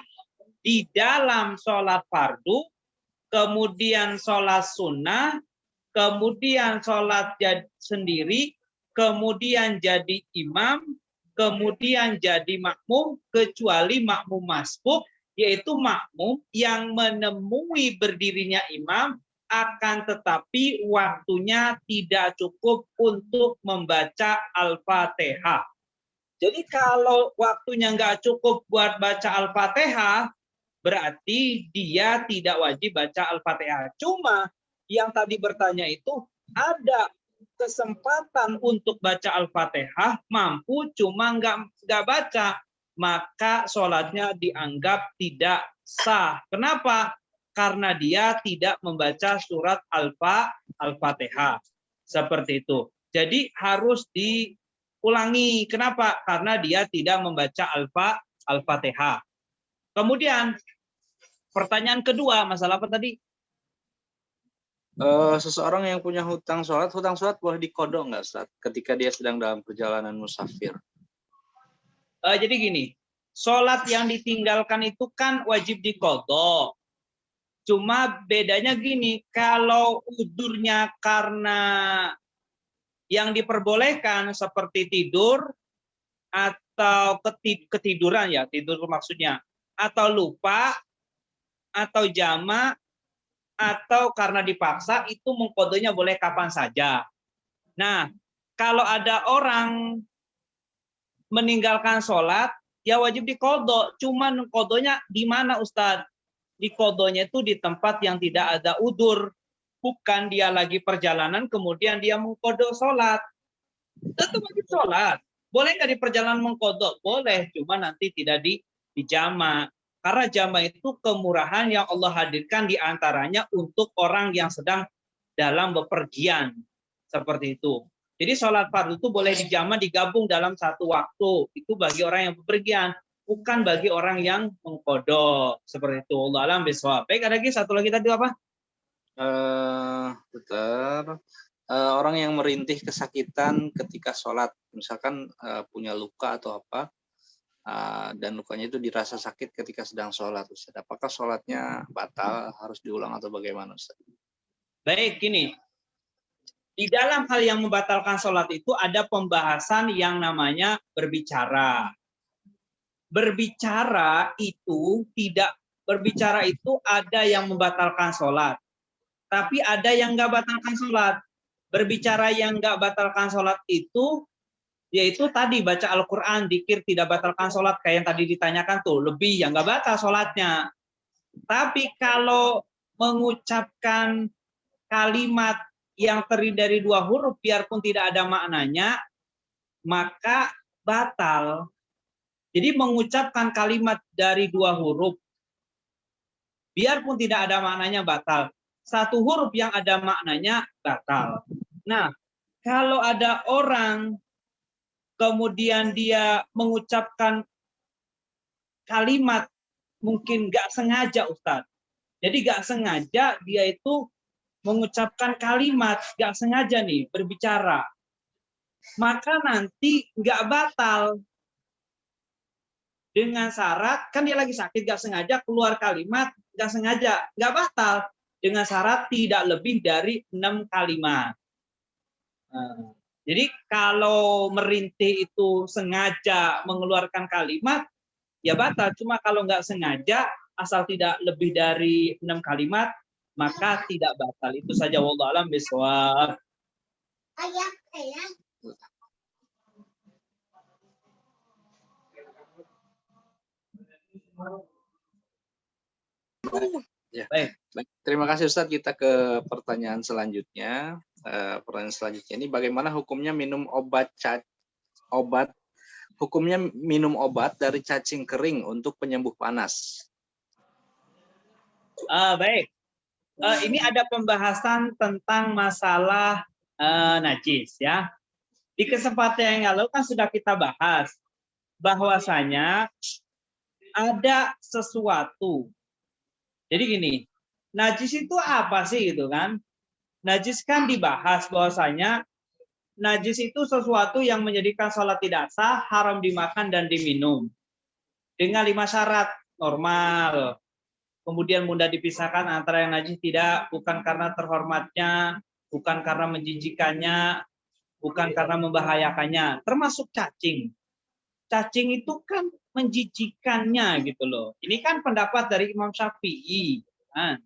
di dalam sholat fardu, kemudian sholat sunnah, kemudian sholat sendiri, kemudian jadi imam, kemudian jadi makmum, kecuali makmum masbuk, yaitu makmum yang menemui berdirinya imam, akan tetapi waktunya tidak cukup untuk membaca Al-Fatihah. Jadi kalau waktunya nggak cukup buat baca Al-Fatihah, berarti dia tidak wajib baca Al-Fatihah. Cuma yang tadi bertanya itu ada kesempatan untuk baca Al-Fatihah, mampu cuma nggak baca, maka sholatnya dianggap tidak sah. Kenapa? Karena dia tidak membaca surat Al-Fatihah. Seperti itu. Jadi harus diulangi. Kenapa? Karena dia tidak membaca Al-Fatihah. Kemudian pertanyaan kedua, masalah apa tadi? Seseorang yang punya hutang sholat boleh dikodok nggak, Ustaz? Ketika dia sedang dalam perjalanan musafir. Jadi gini, sholat yang ditinggalkan itu kan wajib dikodok. Cuma bedanya gini, kalau udurnya karena yang diperbolehkan seperti tidur atau ketiduran ya, tidur maksudnya, atau lupa, atau jamak, atau karena dipaksa, itu mengkodenya boleh kapan saja. Nah, kalau ada orang meninggalkan sholat, ya wajib dikodok. Cuman kodonya di mana, Ustadz? Di kodonya itu di tempat yang tidak ada udur. Bukan dia lagi perjalanan, kemudian dia mengkodok sholat. Tetap wajib sholat. Boleh nggak di perjalanan mengkodok? Boleh, cuma nanti tidak di jamak. Karena jamak itu kemurahan yang Allah hadirkan diantaranya untuk orang yang sedang dalam bepergian. Seperti itu. Jadi sholat fardu itu boleh dijamak, digabung dalam satu waktu. Itu bagi orang yang bepergian. Bukan bagi orang yang mengkodok. Seperti itu. Allah alam bisawab. Baik, ada lagi satu lagi tadi apa? Orang yang merintih kesakitan ketika sholat. Misalkan punya luka atau apa. Dan lukanya itu dirasa sakit ketika sedang sholat, Ustaz. Apakah sholatnya batal, harus diulang atau bagaimana, Ustaz? Baik, gini. Di dalam hal yang membatalkan sholat itu ada pembahasan yang namanya berbicara. Berbicara itu ada yang membatalkan sholat. Tapi ada yang nggak batalkan sholat. Berbicara yang nggak batalkan sholat itu yaitu tadi baca Al-Quran, dzikir tidak batalkan sholat, kayak yang tadi ditanyakan tuh, lebih yang nggak batal sholatnya. Tapi kalau mengucapkan kalimat yang terdiri dari dua huruf, biarpun tidak ada maknanya, maka batal. Jadi mengucapkan kalimat dari dua huruf, biarpun tidak ada maknanya, batal. Satu huruf yang ada maknanya, batal. Nah, kalau ada orang kemudian dia mengucapkan kalimat mungkin nggak sengaja, Ustadz. Jadi nggak sengaja dia itu mengucapkan kalimat, nggak sengaja nih berbicara. Maka nanti nggak batal. Dengan syarat, kan dia lagi sakit, nggak sengaja keluar kalimat, nggak sengaja, nggak batal. Dengan syarat tidak lebih dari 6 kalimat. Jadi kalau merintih itu sengaja mengeluarkan kalimat, ya batal. Cuma kalau nggak sengaja, asal tidak lebih dari 6 kalimat, maka tidak batal. Itu saja, wallahu a'lam bishawab. Ya. Baik. Terima kasih, Ustadz. Kita ke pertanyaan selanjutnya. Pertanyaan selanjutnya ini, bagaimana hukumnya minum obat dari cacing kering untuk penyembuh panas? Baik. Ini ada pembahasan tentang masalah najis ya. Di kesempatan yang lalu kan sudah kita bahas bahwasanya ada sesuatu. Jadi gini, najis itu apa sih gitu kan? Najis kan dibahas bahwasanya najis itu sesuatu yang menjadikan sholat tidak sah, haram dimakan dan diminum. Dengan 5 syarat normal. Kemudian mudah dipisahkan antara yang najis tidak, bukan karena terhormatnya, bukan karena menjijikannya, bukan karena membahayakannya, termasuk cacing. Cacing itu kan menjijikannya gitu loh. Ini kan pendapat dari Imam Syafi'i. Nah,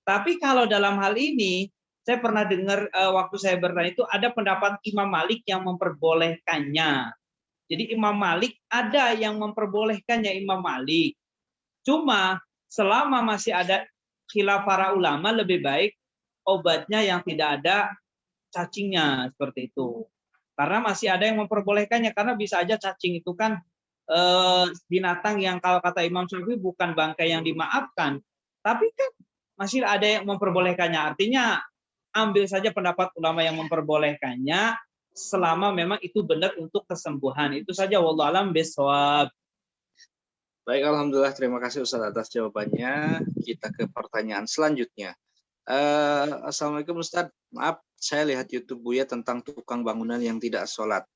tapi kalau dalam hal ini, saya pernah dengar waktu saya bertanya itu ada pendapat Imam Malik yang memperbolehkannya. Jadi Imam Malik ada yang memperbolehkannya Imam Malik. Cuma selama masih ada khilaf para ulama lebih baik obatnya yang tidak ada cacingnya seperti itu. Karena masih ada yang memperbolehkannya karena bisa aja cacing itu kan binatang yang kalau kata Imam Syafi'i bukan bangkai yang dimaafkan, tapi kan masih ada yang memperbolehkannya. Artinya ambil saja pendapat ulama yang memperbolehkannya selama memang itu benar untuk kesembuhan. Itu saja, wallahu alam bishawab. Baik, alhamdulillah, terima kasih Ustaz atas jawabannya. Kita ke pertanyaan selanjutnya. Assalamualaikum Ustaz, maaf saya lihat YouTube Buya tentang tukang bangunan yang tidak sholat.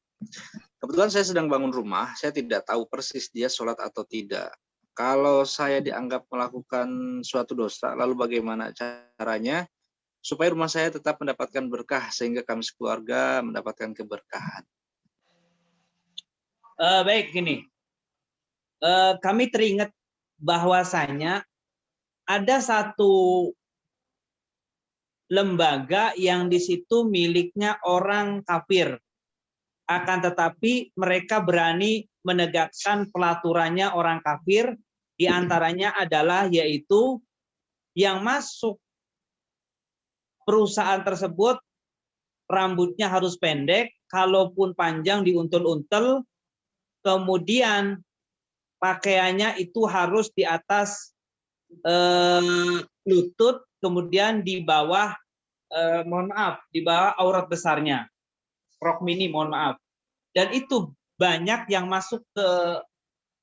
Kebetulan saya sedang bangun rumah, saya tidak tahu persis dia sholat atau tidak. Kalau saya dianggap melakukan suatu dosa, lalu bagaimana caranya supaya rumah saya tetap mendapatkan berkah sehingga kami sekeluarga mendapatkan keberkahan? Baik, gini. Kami teringat bahwasanya ada satu lembaga yang di situ miliknya orang kafir. Akan tetapi mereka berani menegakkan pelaturannya orang kafir, di antaranya adalah yaitu yang masuk perusahaan tersebut rambutnya harus pendek, kalaupun panjang diuntel-untel, kemudian pakaiannya itu harus di atas lutut, kemudian di bawah di bawah aurat besarnya, rok mini, mohon maaf. Dan itu banyak yang masuk ke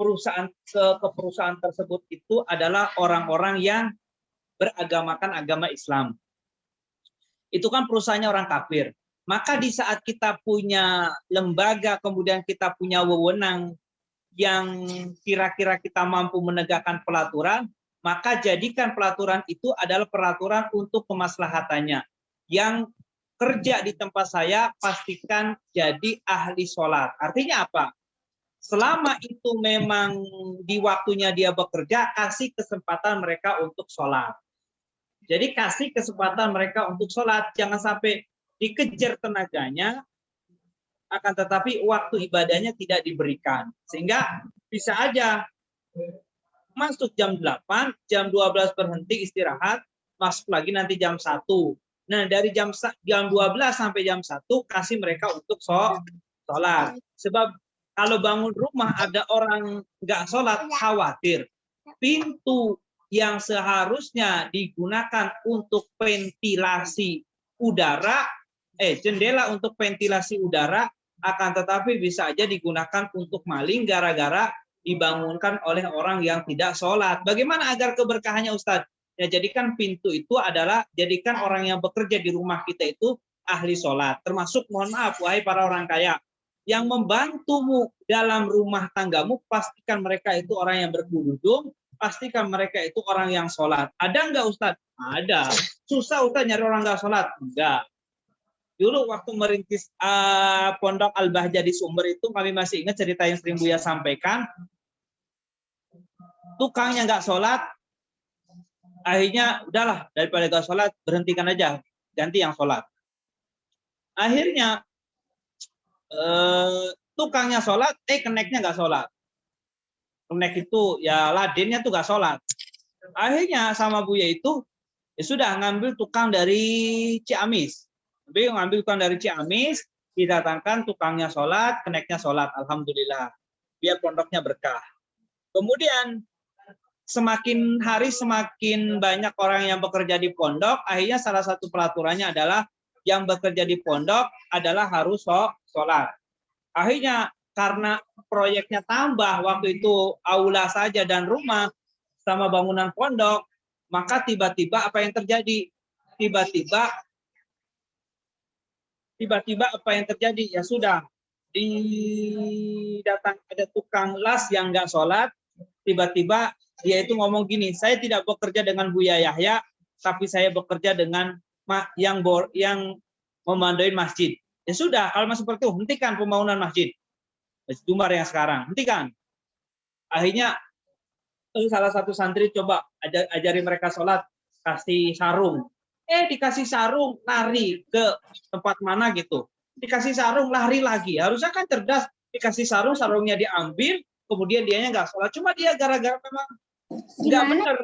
perusahaan tersebut itu adalah orang-orang yang beragamakan agama Islam. Itu kan perusahaannya orang kafir. Maka di saat kita punya lembaga, kemudian kita punya wewenang yang kira-kira kita mampu menegakkan pelaturan, maka jadikan pelaturan itu adalah peraturan untuk kemaslahatannya. Yang kerja di tempat saya pastikan jadi ahli sholat. Artinya apa? Selama itu memang di waktunya dia bekerja, kasih kesempatan mereka untuk sholat. Jadi kasih kesempatan mereka untuk sholat. Jangan sampai dikejar tenaganya, akan tetapi waktu ibadahnya tidak diberikan. Sehingga bisa aja masuk jam 8, jam 12 berhenti istirahat, masuk lagi nanti jam 1. Nah, dari jam 12 sampai jam 1 kasih mereka untuk sholat. Sebab kalau bangun rumah ada orang nggak sholat, khawatir pintu yang seharusnya digunakan untuk ventilasi udara, jendela untuk ventilasi udara, akan tetapi bisa aja digunakan untuk maling gara-gara dibangunkan oleh orang yang tidak sholat. Bagaimana agar keberkahannya, Ustadz? Ya, jadikan pintu itu adalah, jadikan orang yang bekerja di rumah kita itu ahli sholat. Termasuk, mohon maaf, wahai para orang kaya, yang membantumu dalam rumah tanggamu, pastikan mereka itu orang yang berkerudung, pastikan mereka itu orang yang sholat. Ada nggak Ustadz? Ada. Susah Ustadz nyari orang nggak sholat? Enggak. Dulu waktu merintis Pondok Al-Bahjah di Sumber itu, kami masih ingat cerita yang sering Buya sampaikan. Tukangnya nggak sholat, akhirnya udahlah, daripada nggak sholat, berhentikan aja, ganti yang sholat. Akhirnya tukangnya sholat, keneknya nggak sholat. Kenek itu ya ladennya tuh nggak sholat. Akhirnya sama Buya itu ya sudah ngambil tukang dari Ciamis. Ngambil tukang dari Ciamis, didatangkan tukangnya sholat, keneknya sholat. Alhamdulillah. Biar pondoknya berkah. Kemudian semakin hari semakin banyak orang yang bekerja di pondok. Akhirnya salah satu peraturannya adalah yang bekerja di pondok adalah harus sholat. Akhirnya karena proyeknya tambah, waktu itu aula saja dan rumah sama bangunan pondok, maka tiba-tiba apa yang terjadi? Tiba-tiba apa yang terjadi? Ya sudah, datang ada tukang las yang nggak sholat, tiba-tiba dia itu ngomong gini, saya tidak bekerja dengan Buya Yahya, tapi saya bekerja dengan yang memandain masjid. Ya sudah, kalau masih seperti itu, hentikan pembangunan masjid. Masjid Umar yang sekarang, hentikan. Akhirnya salah satu santri coba ajari mereka sholat, kasih sarung. Dikasih sarung, lari ke tempat mana gitu. Dikasih sarung, lari lagi. Harusnya kan cerdas, dikasih sarung, sarungnya diambil, kemudian dianya nggak sholat. Cuma dia gara-gara memang nggak benar,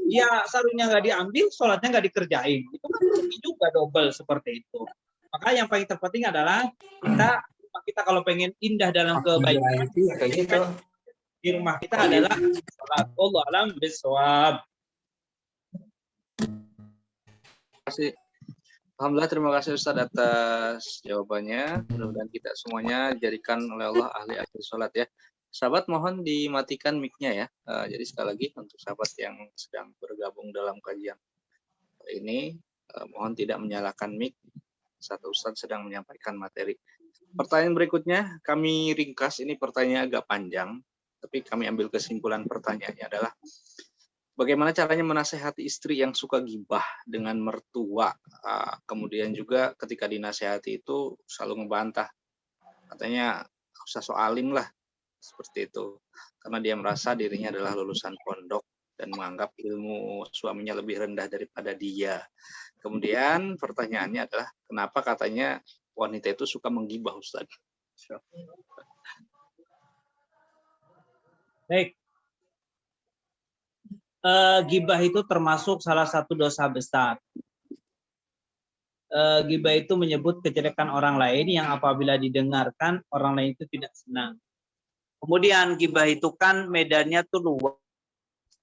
ya sarungnya nggak diambil, sholatnya nggak dikerjain. Itu kan rugi juga double seperti itu. Maka yang paling terpenting adalah kita kalau pengen indah dalam kebaikan, kayak gitu. Di rumah kita adalah sholat. Wallahu a'lam bishawab. Alhamdulillah, terima kasih Ustaz atas jawabannya. Mudah-mudahan kita semuanya dijadikan oleh Allah ahli sholat ya. Sahabat mohon dimatikan mic-nya ya. Jadi sekali lagi untuk sahabat yang sedang bergabung dalam kajian ini, mohon tidak menyalakan mic saat Ustaz sedang menyampaikan materi. Pertanyaan berikutnya kami ringkas, ini pertanyaan agak panjang, tapi kami ambil kesimpulan pertanyaannya adalah bagaimana caranya menasehati istri yang suka gibah dengan mertua, kemudian juga ketika dinasehati itu selalu ngebantah, katanya usah so alim lah, seperti itu, karena dia merasa dirinya adalah lulusan pondok dan menganggap ilmu suaminya lebih rendah daripada dia. Kemudian pertanyaannya adalah kenapa katanya wanita itu suka menggibah, Ustaz? Baik. Gibah itu termasuk salah satu dosa besar. Gibah itu menyebut kejelekan orang lain yang apabila didengarkan orang lain itu tidak senang. Kemudian gibah itu kan medannya tuh luas.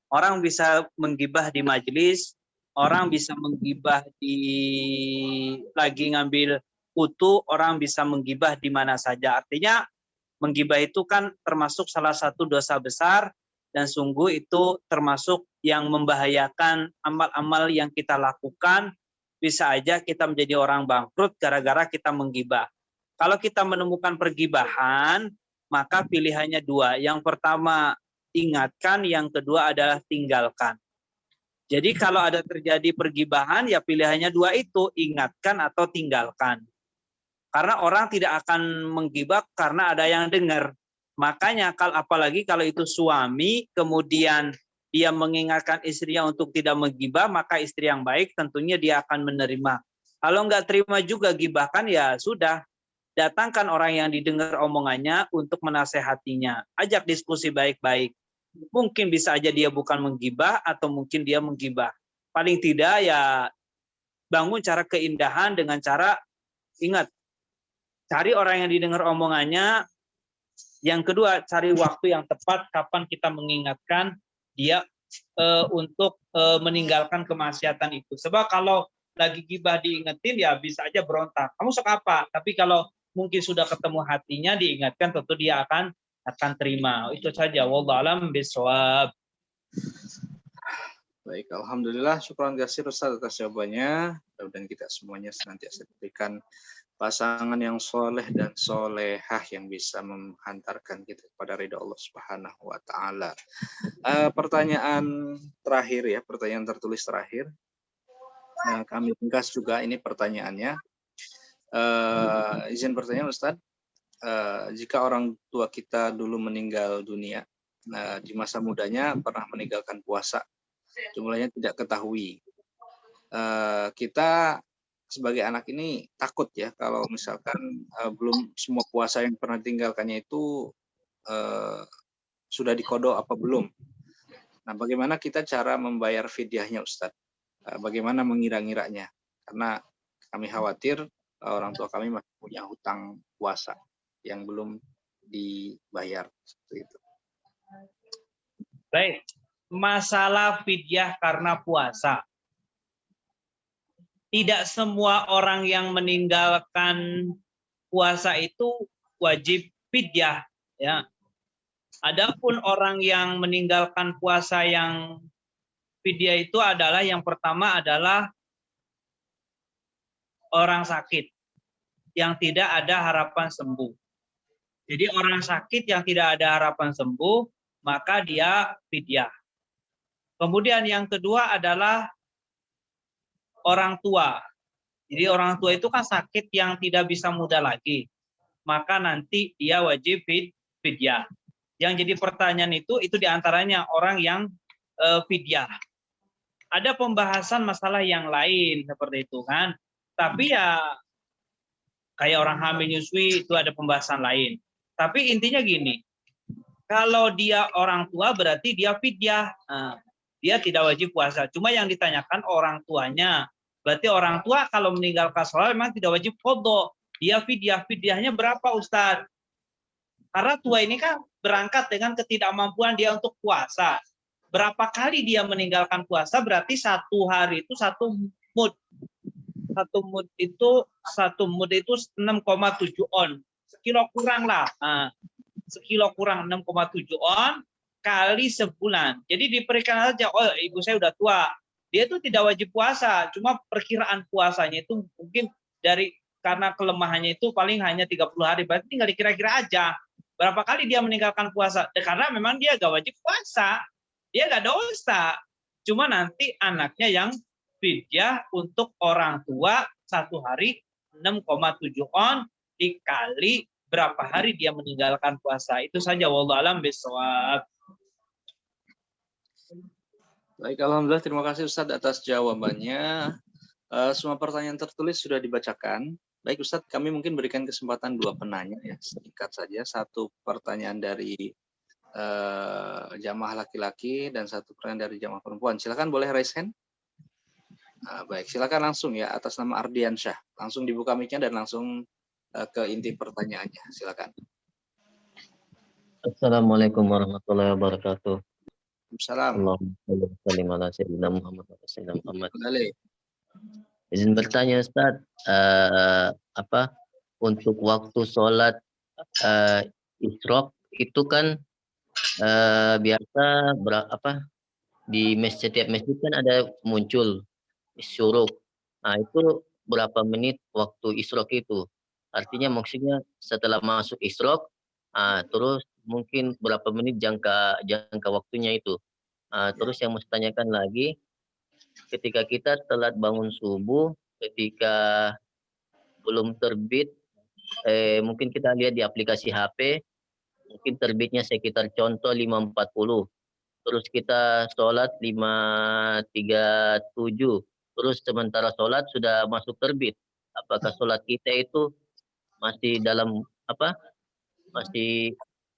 Orang bisa menggibah di majelis, orang bisa menggibah lagi ngambil kutu, orang bisa menggibah di mana saja. Artinya menggibah itu kan termasuk salah satu dosa besar dan sungguh itu termasuk yang membahayakan amal-amal yang kita lakukan. Bisa aja kita menjadi orang bangkrut gara-gara kita menggibah. Kalau kita menemukan pergibahan, maka pilihannya dua. Yang pertama ingatkan, yang kedua adalah tinggalkan. Jadi kalau ada terjadi pergibahan, ya pilihannya dua itu, ingatkan atau tinggalkan. Karena orang tidak akan menggibah karena ada yang dengar. Makanya apalagi kalau itu suami, kemudian dia mengingatkan istrinya untuk tidak menggibah, maka istri yang baik tentunya dia akan menerima. Kalau nggak terima juga gibahkan, ya sudah. Datangkan orang yang didengar omongannya untuk menasehatinya. Ajak diskusi baik-baik. Mungkin bisa aja dia bukan menggibah atau mungkin dia menggibah. Paling tidak ya bangun cara keindahan dengan cara ingat. Cari orang yang didengar omongannya. Yang kedua, cari waktu yang tepat kapan kita mengingatkan dia untuk meninggalkan kemaksiatan itu. Sebab kalau lagi gibah diingetin ya bisa aja berontak. Kamu suka apa? Tapi kalau mungkin sudah ketemu hatinya diingatkan, tentu dia akan terima. Itu saja. Wallahu a'lam bishawab. Baik, alhamdulillah, syukran kasih Ustaz atas jawabannya. Dan kita semuanya senantiasa diberikan pasangan yang soleh dan solehah yang bisa menghantarkan kita kepada ridha Allah Subhanahu wa taala. Pertanyaan terakhir ya, pertanyaan tertulis terakhir. Kami ringkas juga ini pertanyaannya. Izin bertanya Ustaz, jika orang tua kita dulu meninggal dunia, di masa mudanya pernah meninggalkan puasa, jumlahnya tidak ketahui. Kita sebagai anak ini takut ya kalau misalkan belum semua puasa yang pernah ditinggalkannya itu sudah dikodok apa belum. Nah, bagaimana kita cara membayar fidyahnya, Ustadz? Bagaimana mengira-ngiranya? Karena kami khawatir orang tua kami masih punya hutang puasa yang belum dibayar. Seperti itu. Baik, masalah fidyah karena puasa. tidak semua orang yang meninggalkan puasa itu wajib fidyah, ya. Adapun orang yang meninggalkan puasa yang fidyah itu adalah yang pertama adalah orang sakit yang tidak ada harapan sembuh. Jadi orang sakit yang tidak ada harapan sembuh, maka dia fidyah. Kemudian yang kedua adalah orang tua. Jadi orang tua itu kan sakit yang tidak bisa muda lagi. Maka nanti dia wajib fidyah. Yang jadi pertanyaan itu diantaranya orang yang fidyah. Ada pembahasan masalah yang lain seperti itu kan. Tapi ya kayak orang hamil nyusui itu ada pembahasan lain. Tapi intinya gini, kalau dia orang tua berarti dia fidyah. Nah, dia tidak wajib puasa. Cuma yang ditanyakan orang tuanya. Berarti orang tua kalau meninggalkan sholat memang tidak wajib qadha. Dia fidyah. Fidyahnya berapa Ustadz? Karena tua ini kan berangkat dengan ketidakmampuan dia untuk puasa. Berapa kali dia meninggalkan puasa berarti satu hari itu satu mud. Satu mud itu 6,7 on. Sekilo kurang lah. Nah, sekilo kurang 6,7 on kali sebulan. Jadi diberikan saja, oh ibu saya udah tua. Dia itu tidak wajib puasa. Cuma perkiraan puasanya itu mungkin karena kelemahannya itu paling hanya 30 hari. Berarti tinggal dikira-kira aja. Berapa kali dia meninggalkan puasa? Karena memang dia gak wajib puasa. Dia gak dosa. Cuma nanti anaknya yang fidyah untuk orang tua satu hari 6,7 on dikali berapa hari dia meninggalkan puasa. Itu saja, wallahu alam bishawab. Baik, alhamdulillah, terima kasih Ustadz atas jawabannya. Semua pertanyaan tertulis sudah dibacakan. Baik Ustadz, kami mungkin berikan kesempatan 2 penanya ya, singkat saja. 1 pertanyaan dari jamaah laki-laki dan 1 pertanyaan dari jamaah perempuan. Silakan, boleh raise hand. Baik, silakan langsung ya, atas nama Ardiansyah. Langsung dibuka mic-nya dan langsung ke inti pertanyaannya. Silakan. Assalamualaikum warahmatullahi wabarakatuh. Assalamualaikum. Allahumma shalli ala sayyidina Muhammad wa sallam Muhammad. Kembali. Izin bertanya Ustaz, untuk waktu sholat isyraq itu kan biasa di setiap masjid kan ada muncul syuruk. Nah, itu berapa menit waktu isyraq itu? Artinya maksudnya setelah masuk isyraq, terus mungkin berapa menit jangka waktunya itu. Terus yang mau saya tanyakan lagi, ketika kita telat bangun subuh, ketika belum terbit, mungkin kita lihat di aplikasi HP, mungkin terbitnya sekitar contoh 5.40. Terus kita sholat 5.37. Terus sementara sholat sudah masuk terbit. Apakah sholat kita itu masih dalam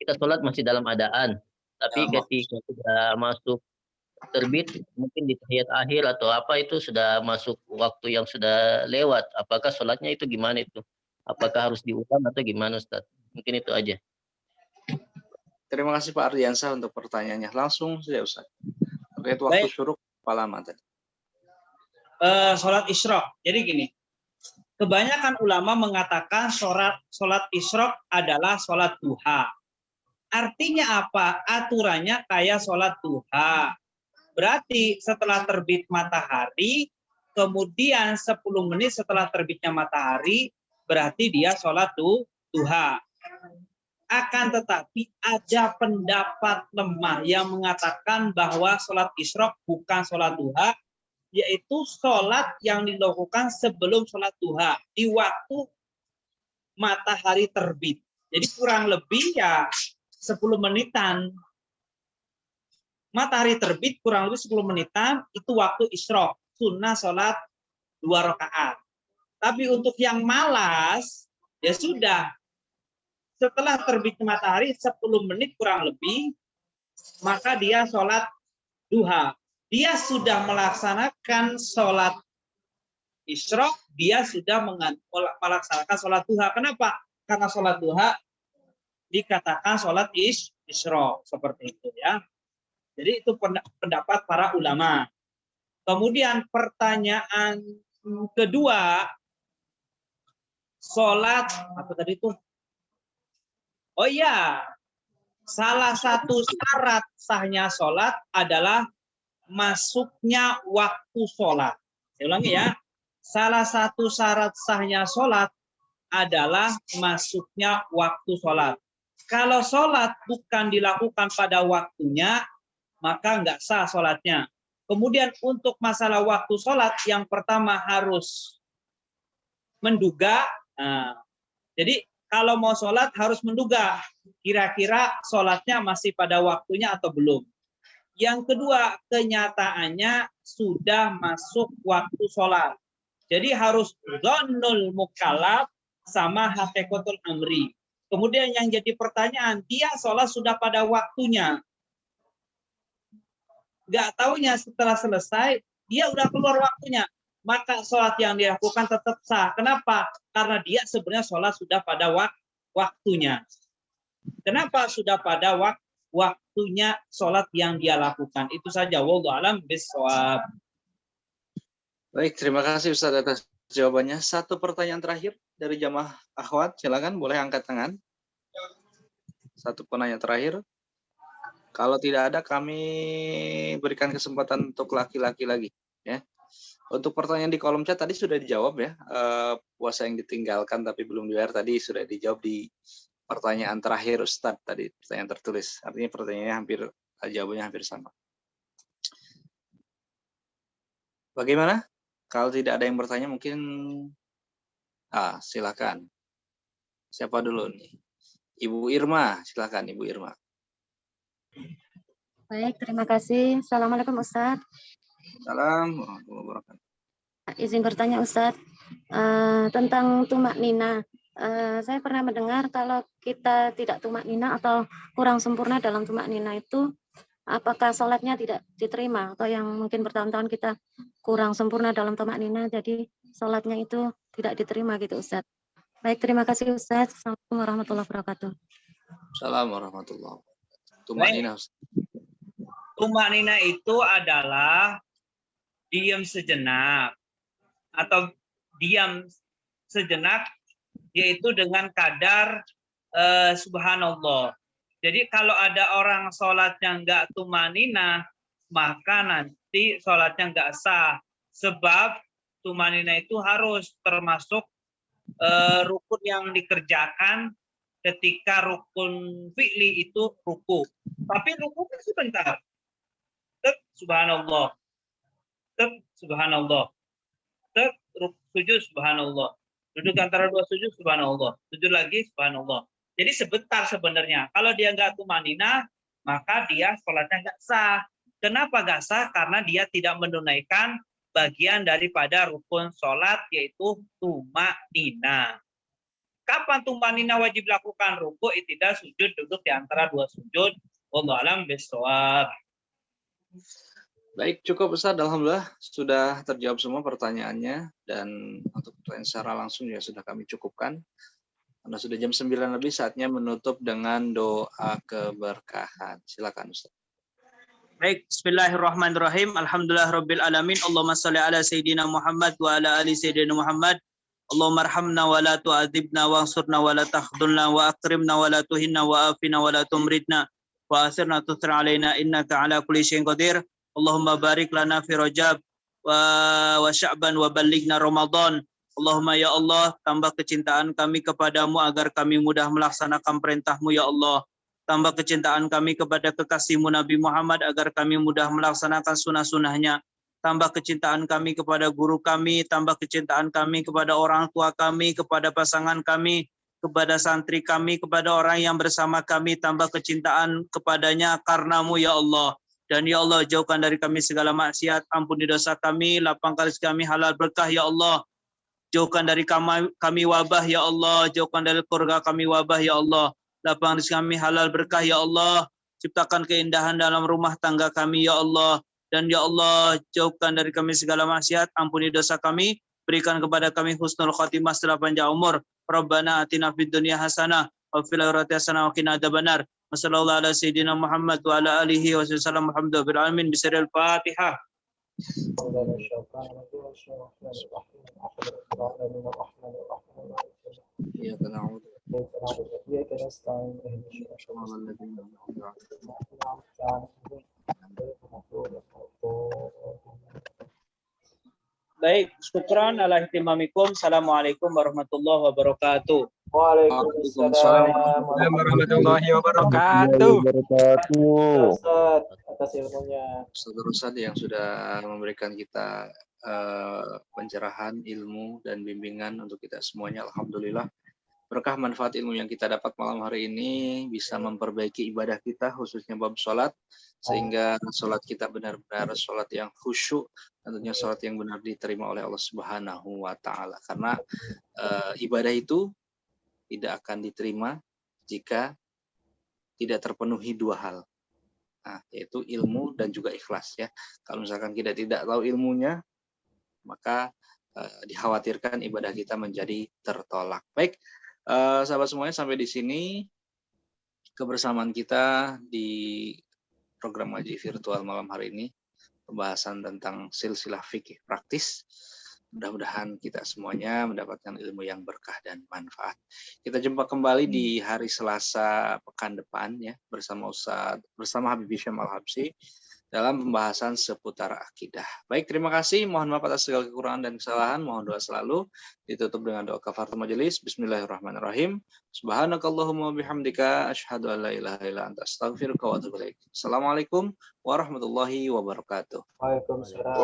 kita sholat masih dalam adaan, tapi ketika sudah masuk terbit mungkin di tahiyat akhir atau itu sudah masuk waktu yang sudah lewat, apakah sholatnya itu gimana itu? Apakah harus diulang atau gimana Ustaz? Mungkin itu aja. Terima kasih Pak Ardiansyah untuk pertanyaannya. Langsung saja Ustaz. Terkait waktu syuruk berapa lama tadi? Sholat isyraq. Jadi gini, kebanyakan ulama mengatakan sholat isyraq adalah sholat duha. Artinya apa? Aturannya kayak sholat duha. Berarti setelah terbit matahari, kemudian 10 menit setelah terbitnya matahari, berarti dia sholat duha. Akan tetapi ada pendapat lemah yang mengatakan bahwa sholat isyraq bukan sholat duha, yaitu sholat yang dilakukan sebelum sholat duha, di waktu matahari terbit. Jadi kurang lebih ya 10 menitan. Matahari terbit kurang lebih 10 menitan, itu waktu isyraq, sunnah sholat 2 rakaat. Tapi untuk yang malas, ya sudah, setelah terbit matahari 10 menit kurang lebih, maka dia sholat duha. Dia sudah melaksanakan sholat isyraq, dia sudah melaksanakan sholat duha. Kenapa? Karena sholat duha dikatakan sholat isyraq, seperti itu ya. Jadi itu pendapat para ulama. Kemudian pertanyaannya kedua, sholat apa tadi itu? Oh iya, salah satu syarat sahnya sholat adalah masuknya waktu sholat. Saya ulangi ya, salah satu syarat sahnya sholat adalah masuknya waktu sholat. Kalau sholat bukan dilakukan pada waktunya, maka nggak sah sholatnya. Kemudian untuk masalah waktu sholat, yang pertama harus menduga. Nah, jadi kalau mau sholat harus menduga kira-kira sholatnya masih pada waktunya atau belum. Yang kedua, kenyataannya sudah masuk waktu sholat. Jadi harus dhannul mukallaf sama hakikatul amri. Kemudian yang jadi pertanyaan, dia sholat sudah pada waktunya. Nggak taunya setelah selesai, dia udah keluar waktunya. Maka sholat yang dilakukan tetap sah. Kenapa? Karena dia sebenarnya sholat sudah pada waktunya. Kenapa sudah pada waktunya sholat yang dia lakukan? Itu saja. Wallahu a'lam bishawab. Baik, terima kasih Ustaz atas jawabannya. Satu pertanyaan terakhir dari jamaah akhwat, silakan boleh angkat tangan. Satu penanya terakhir. Kalau tidak ada, kami berikan kesempatan untuk laki-laki lagi. Ya. Untuk pertanyaan di kolom chat tadi sudah dijawab ya. Puasa yang ditinggalkan tapi belum dibayar tadi sudah dijawab di pertanyaan terakhir Ustadz tadi, pertanyaan tertulis. Artinya pertanyaannya jawabannya hampir sama. Bagaimana? Kalau tidak ada yang bertanya mungkin silakan. Siapa dulu nih? Ibu Irma, silakan Ibu Irma. Baik, terima kasih. Assalamualaikum Ustadz. Salam warahmatullahi wabarakatuh. Izin bertanya Ustadz, tentang tumak nina. Saya pernah mendengar kalau kita tidak tumak nina atau kurang sempurna dalam tumak nina itu, apakah sholatnya tidak diterima? Atau yang mungkin bertahun-tahun kita kurang sempurna dalam tumak nina, jadi sholatnya itu tidak diterima gitu Ustadz. Baik, terima kasih Ustadz. Assalamualaikum warahmatullahi wabarakatuh. Assalamualaikum warahmatullahi wabarakatuh. Tumak nina. Tumak nina itu adalah diam sejenak atau diam sejenak, yaitu dengan kadar subhanallah. Jadi kalau ada orang sholatnya nggak tumanina, maka nanti sholatnya nggak sah. Sebab tumanina itu harus termasuk rukun yang dikerjakan ketika rukun fi'li itu ruku. Tapi ruku kan sebentar. Subhanallah. Subhanallah. Sujud subhanallah. Duduk antara dua sujud subhanallah. Sujud lagi subhanallah. Jadi sebentar sebenarnya. Kalau dia nggak tumanina, maka dia sholatnya nggak sah. Kenapa nggak sah? Karena dia tidak menunaikan bagian daripada rukun sholat, yaitu tumanina. Kapan tumanina wajib lakukan? Ruku, i'tidal, sujud, duduk di antara dua sujud. Wallahu a'lam bishawab. Baik, cukup Ustaz. Alhamdulillah sudah terjawab semua pertanyaannya, dan untuk pertanyaan secara langsung ya sudah kami cukupkan. Karena sudah jam 9 lebih, saatnya menutup dengan doa keberkahan. Silakan Ustaz. Baik, bismillahirrahmanirrahim. Alhamdulillahirabbil alamin. Allahumma shalli ala sayyidina Muhammad wa ala ali sayyidina Muhammad. Allahumma arhamna wa la tu'adzibna wa ansurna wa la takhdhulna wa akrimna wa la tuhinna wa afina wa la tumridna wa asirna tusir alaina innaka ala kulli syai'in qadir. Allahumma barik lana fi Rajab wa Sya'ban wa ballighna Ramadan. Allahumma ya Allah, tambah kecintaan kami kepadamu agar kami mudah melaksanakan perintahmu ya Allah. Tambah kecintaan kami kepada kekasihmu Nabi Muhammad agar kami mudah melaksanakan sunnah-sunnahnya. Tambah kecintaan kami kepada guru kami, tambah kecintaan kami kepada orang tua kami, kepada pasangan kami, kepada santri kami, kepada orang yang bersama kami, tambah kecintaan kepadanya karenamu ya Allah. Dan ya Allah, jauhkan dari kami segala maksiat, ampuni dosa kami, lapangkan rezeki kami halal berkah ya Allah. Jauhkan dari kami wabah ya Allah, jauhkan dari keluarga kami wabah ya Allah. Lapangkan rezeki kami halal berkah ya Allah. Ciptakan keindahan dalam rumah tangga kami ya Allah. Dan ya Allah, jauhkan dari kami segala maksiat, ampuni dosa kami, berikan kepada kami husnul khatimah setelah panjang umur. Rabbana atina fid dunya hasanah wa fil akhirati hasanah wa qina adzabannar. Wassallallahu ala sayyidina Muhammad wa ala alihi wa sallam. Alhamdulillahirabbil alamin. Bismillahil Fatihah. إياك نعبد وإياك نستعين اهدنا الصراط الذين أنعمت عليهم. Baik, syukran ala ihtimamikum. Assalamualaikum warahmatullahi wabarakatuh. Waalaikumsalam warahmatullahi wabarakatuh. Ustaz, atas ilmunya. Ustaz Rusad yang sudah memberikan kita pencerahan ilmu dan bimbingan untuk kita semuanya. Alhamdulillah, berkah manfaat ilmu yang kita dapat malam hari ini bisa memperbaiki ibadah kita, khususnya bab sholat, sehingga sholat kita benar-benar sholat yang khusyuk, tentunya sholat yang benar diterima oleh Allah Subhanahu wa Ta'ala. Karena ibadah itu tidak akan diterima jika tidak terpenuhi dua hal. Nah, yaitu ilmu dan juga ikhlas ya. Kalau misalkan kita tidak tahu ilmunya, maka dikhawatirkan ibadah kita menjadi tertolak. Baik, sahabat semuanya, sampai di sini kebersamaan kita di program ngaji virtual malam hari ini, pembahasan tentang silsilah fikih praktis. Mudah-mudahan kita semuanya mendapatkan ilmu yang berkah dan manfaat. Kita jumpa kembali di hari Selasa pekan depan ya, bersama Habib Hisham Al-Habsyi dalam pembahasan seputar akidah. Baik, terima kasih. Mohon maaf atas segala kekurangan dan kesalahan. Mohon doa selalu. Ditutup dengan doa kafaratul majelis. Bismillahirrahmanirrahim. Subhanakallahumma bihamdika asyhadu an la ilaha illa anta astaghfiruka wa atubu ilaik. Assalamualaikum warahmatullahi wabarakatuh. Waalaikumsalam.